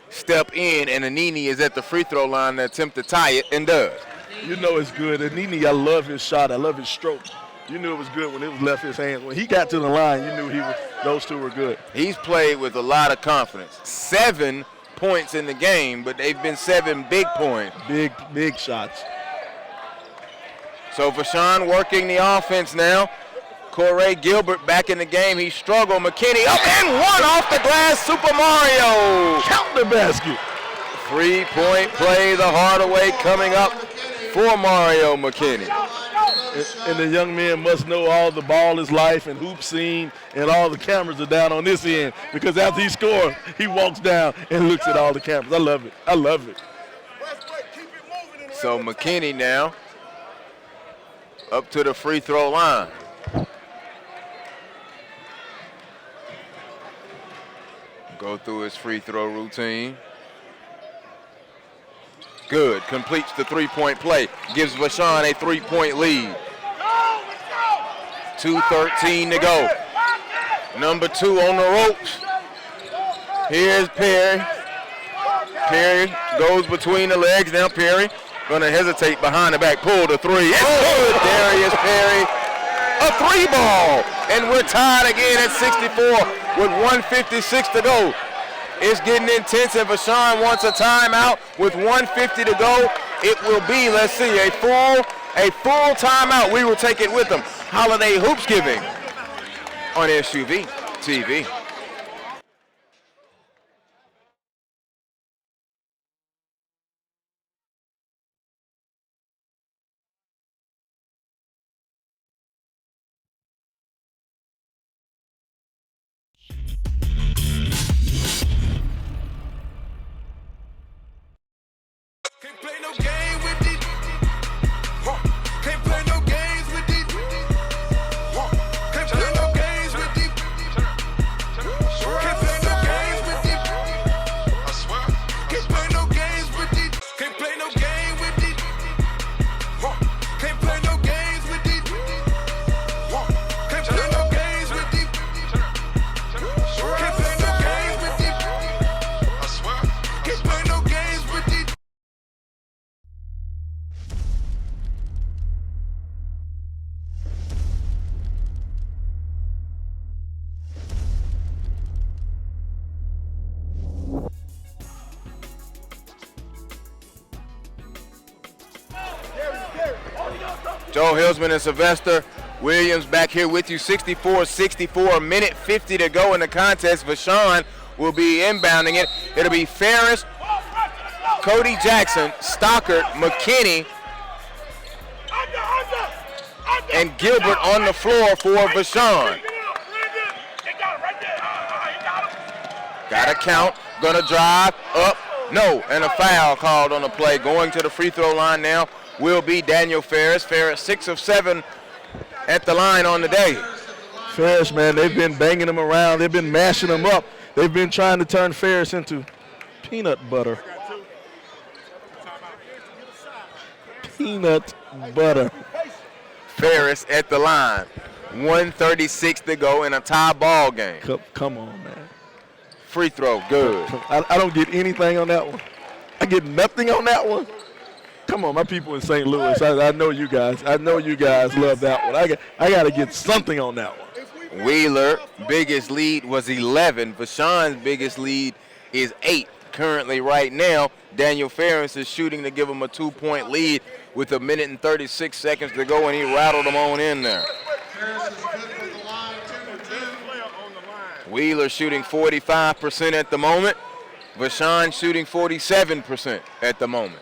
Speaker 3: step in, and Anini is at the free throw line to attempt to tie it, and does.
Speaker 4: You know it's good. Anini, I love his shot. I love his stroke. You knew it was good when it was left his hands. When he got to the line, you knew those two were good.
Speaker 3: He's played with a lot of confidence. 7 points in the game, but they've been 7 big points.
Speaker 4: Big shots.
Speaker 3: So Vashon working the offense now. Corey Gilbert back in the game. He struggled. McKinney up and one off the glass. Super Mario.
Speaker 4: Count the basket.
Speaker 3: 3-point play the harder way coming up for Mario McKinney.
Speaker 4: And the young man must know all the ball is life and hoop scene, and all the cameras are down on this end, because after he scores, he walks down and looks at all the cameras. I love it. I love it.
Speaker 3: So McKinney now up to the free throw line. Go through his free throw routine. Good, completes the 3-point play. Gives Vashon a 3-point lead. 2:13 to go. Number 2 on the ropes. Here's Perry. Perry goes between the legs. Now Perry gonna hesitate behind the back. Pull the 3. It's good. Darius Perry a 3-ball. And we're tied again at 64 with 1:56 to go. It's getting intense, and Vashon wants a timeout with 1:50 to go. It will be, let's see, a full timeout. We will take it with them. Holiday Hoops Giving on SUVtv.
Speaker 12: Can't play no game with these. Can't play no games with these. Can't play no games with these. Can't play no games with these. I swear. Can't play no games with these. Can't play no game with these. Can't play no games with these. Can't play no games with these. Can't play no games with these. I swear. Can't play no games with these.
Speaker 3: Joe Hilsman and Sylvester Williams back here with you. 64-64, a minute 50 to go in the contest. Vashon will be inbounding it. It'll be Ferris, Cody Jackson, Stockart, McKinney, and Gilbert on the floor for Vashon. Got to count, gonna drive up, no, and a foul called on the play. Going to the free throw line now will be Daniel Ferris. Ferris 6 of 7 at the line on the day.
Speaker 4: Ferris, man, they've been banging him around. They've been mashing him up. They've been trying to turn Ferris into peanut butter. Peanut butter.
Speaker 3: Ferris at the line. 1:36 to go in a tie ball game.
Speaker 4: Come on, man.
Speaker 3: Free throw, good.
Speaker 4: I don't get anything on that one. I get nothing on that one. Come on, my people in St. Louis. I know you guys. I know you guys love that one. I got to get something on that one.
Speaker 3: Wheeler, biggest lead was 11. Vashon's biggest lead is 8 currently right now. Daniel Ferris is shooting to give him a 2-point lead with a minute and 36 seconds to go, and he rattled them on in there. Wheeler shooting 45% at the moment. Vashon shooting 47% at the moment.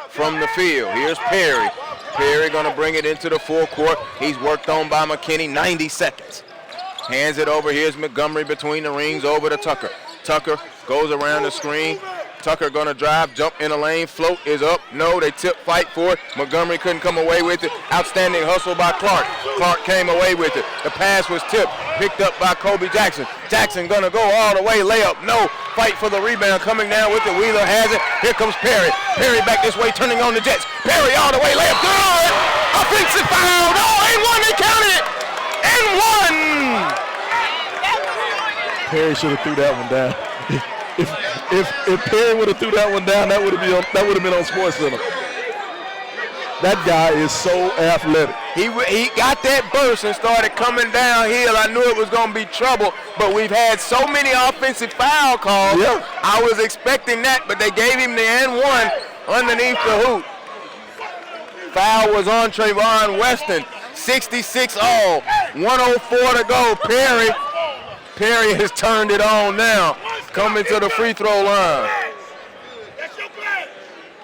Speaker 3: From the field, here's Perry. Perry gonna bring it into the forecourt. He's worked on by McKinney, 90 seconds. Hands it over, here's Montgomery between the rings over to Tucker. Tucker goes around the screen. Tucker gonna drive, jump in the lane, float is up. No, they tip, fight for it. Montgomery couldn't come away with it. Outstanding hustle by Clark. Clark came away with it. The pass was tipped, picked up by Kobe Jackson. Jackson gonna go all the way, layup, no. Fight for the rebound, coming down with it. Wheeler has it. Here comes Perry. Perry back this way, turning on the Jets. Perry all the way, layup, good. Offensive foul, no, and one, they counted it. And one.
Speaker 4: Perry should have threw that one down. If Perry would have threw that one down, that would have been on SportsCenter. That guy is so athletic.
Speaker 3: He got that burst and started coming downhill. I knew it was going to be trouble, but we've had so many offensive foul calls.
Speaker 4: Yeah.
Speaker 3: I was expecting that, but they gave him the N1 underneath the hoop. Foul was on Trayvon Weston. 66 all. 104 to go. Perry has turned it on now. Coming to the free throw line.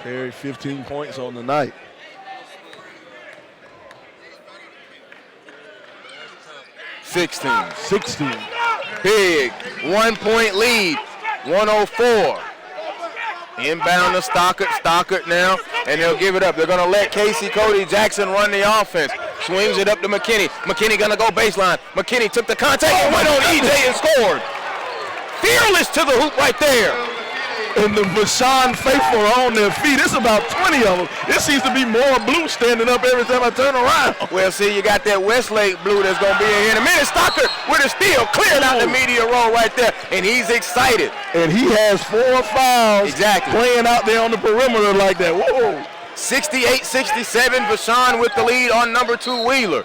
Speaker 4: Perry, 15 points on the night.
Speaker 3: Sixteen.
Speaker 4: Big.
Speaker 3: 1-point lead. 104. Inbound to Stockart. Stockart now, and they'll give it up. They're going to let Casey Cody Jackson run the offense. Swings it up to McKinney. McKinney going to go baseline. McKinney took the contact and went on EJ and scored. Fearless to the hoop right there.
Speaker 4: And the Vashon faithful are on their feet. It's about 20 of them. It seems to be more blue standing up every time I turn around.
Speaker 3: Well, see, you got that Westlake blue that's going to be in here in a minute. Stockart with a steal, clearing out the media row right there, and he's excited.
Speaker 4: And he has 4 fouls playing out there on the perimeter like that. Whoa.
Speaker 3: 68-67, Vashon with the lead on number 2 Wheeler.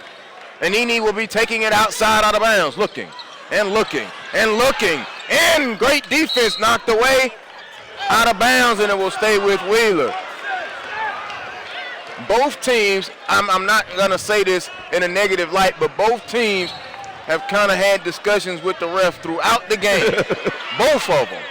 Speaker 3: And Nene will be taking it outside out of bounds, looking and looking and looking. And great defense knocked away out of bounds, and it will stay with Wheeler. Both teams, I'm not going to say this in a negative light, but both teams have kind of had discussions with the ref throughout the game. Both of them.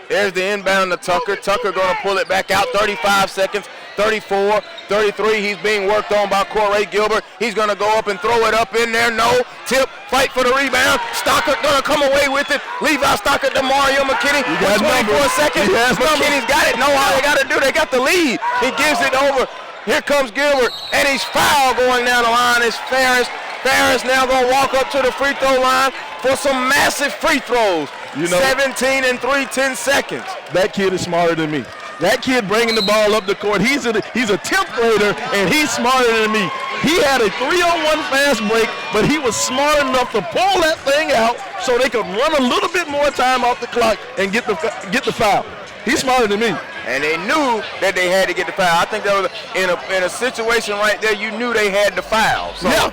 Speaker 3: There's the inbound to Tucker. Tucker going to pull it back out. 35 seconds, 34, 33. He's being worked on by Corey Gilbert. He's going to go up and throw it up in there. No. Tip. Fight for the rebound. Stockart going to come away with it. Levi Stockart to Mario McKinney. 24 seconds. McKinney's got it. Know how they got to do. They got the lead. He gives it over. Here comes Gilbert, and he's fouled going down the line. It's Ferris. Ferris now going to walk up to the free throw line for some massive free throws. 17 and 3, 10 seconds.
Speaker 4: That kid is smarter than me. That kid bringing the ball up the court, he's a 10th grader, and he's smarter than me. He had a 3-on-1 fast break, but he was smart enough to pull that thing out so they could run a little bit more time off the clock and get the foul. He's smarter than me.
Speaker 3: And they knew that they had to get the foul. I think that was in a situation right there, you knew they had the foul. So yeah.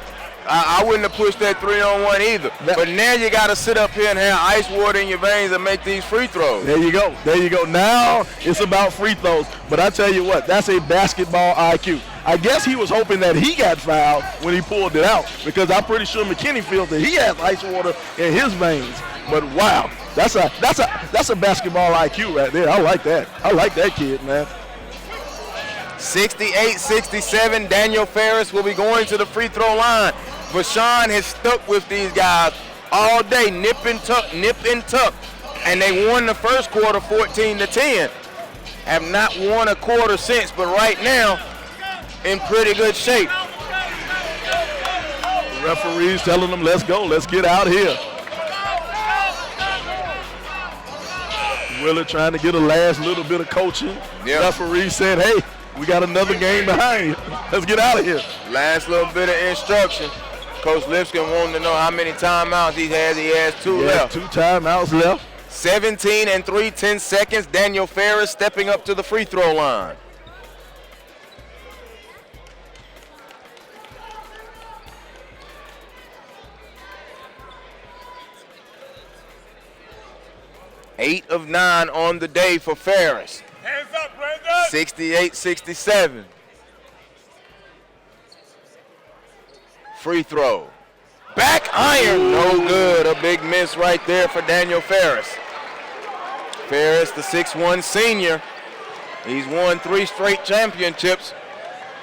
Speaker 3: I wouldn't have pushed that 3-on-1 either. But now you got to sit up here and have ice water in your veins and make these free throws.
Speaker 4: There you go. There you go. Now it's about free throws. But I tell you what, that's a basketball IQ. I guess he was hoping that he got fouled when he pulled it out, because I'm pretty sure McKinney feels that he has ice water in his veins. But wow, that's a basketball IQ right there. I like that. I like that kid, man.
Speaker 3: 68-67, Daniel Ferris will be going to the free throw line. Vashon has stuck with these guys all day, nip and tuck, and they won the first quarter 14-10. Have not won a quarter since, but right now in pretty good shape.
Speaker 4: The referee's telling them, let's go, let's get out here. Willard trying to get a last little bit of coaching. Yep. Referee said, hey, we got another game behind. Let's get out of here.
Speaker 3: Last little bit of instruction. Coach Lipscomb wanted to know how many timeouts he has. He has 2 left.
Speaker 4: 2 timeouts left.
Speaker 3: 17 and 3, 10 seconds. Daniel Ferris stepping up to the free throw line. Eight of 9 on the day for Ferris.
Speaker 12: Hands up, Brandon.
Speaker 3: 68-67. Free throw. Back iron, no good. A big miss right there for Daniel Ferris. Ferris, the 6'1 senior. He's won 3 straight championships.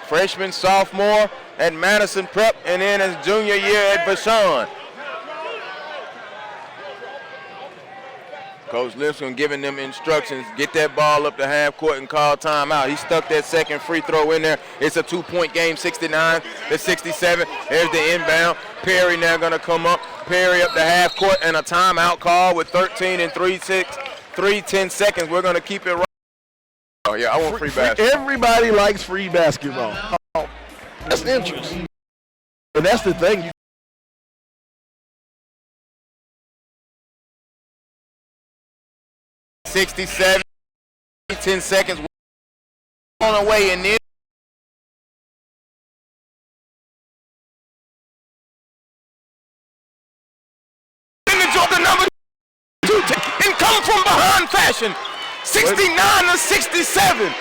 Speaker 3: Freshman, sophomore at Madison Prep, and then his junior year at Vashon. Coach Lipscomb giving them instructions, get that ball up to half court and call timeout. He stuck that second free throw in there. It's a 2-point game, 69-67. There's the inbound. Perry now gonna come up. Perry up to half court and a timeout call with 13 and 10 seconds. We're gonna keep it right. Oh yeah, I want free basketball.
Speaker 4: Everybody likes free basketball. Oh, that's interesting. And that's the thing.
Speaker 3: 67, 10 seconds on the way, and then the number 2 and come from behind fashion. 69-67.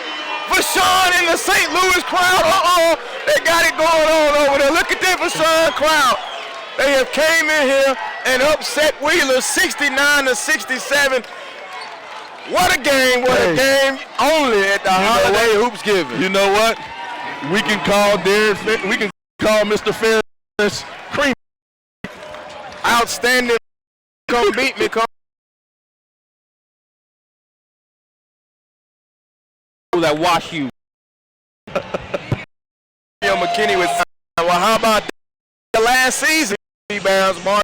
Speaker 3: Vashon in the St. Louis crowd. They got it going on over there. Look at that Vashon crowd. They have came in here and upset Wheeler 69-67. What a game, what a game, only at the Holiday Hoops Giving.
Speaker 4: You know what? We can call Darius, we can call Mr. Ferris cream.
Speaker 3: Outstanding. Come beat me, come. That wash you. McKinney with, well, how about the last season? Rebounds, Mark.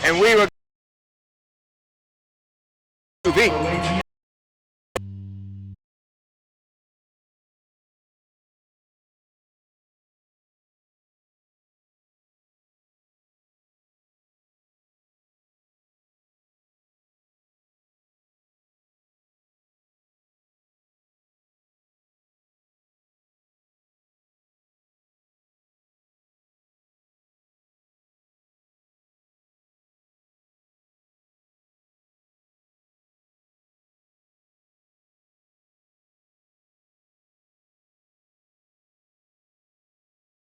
Speaker 3: And we were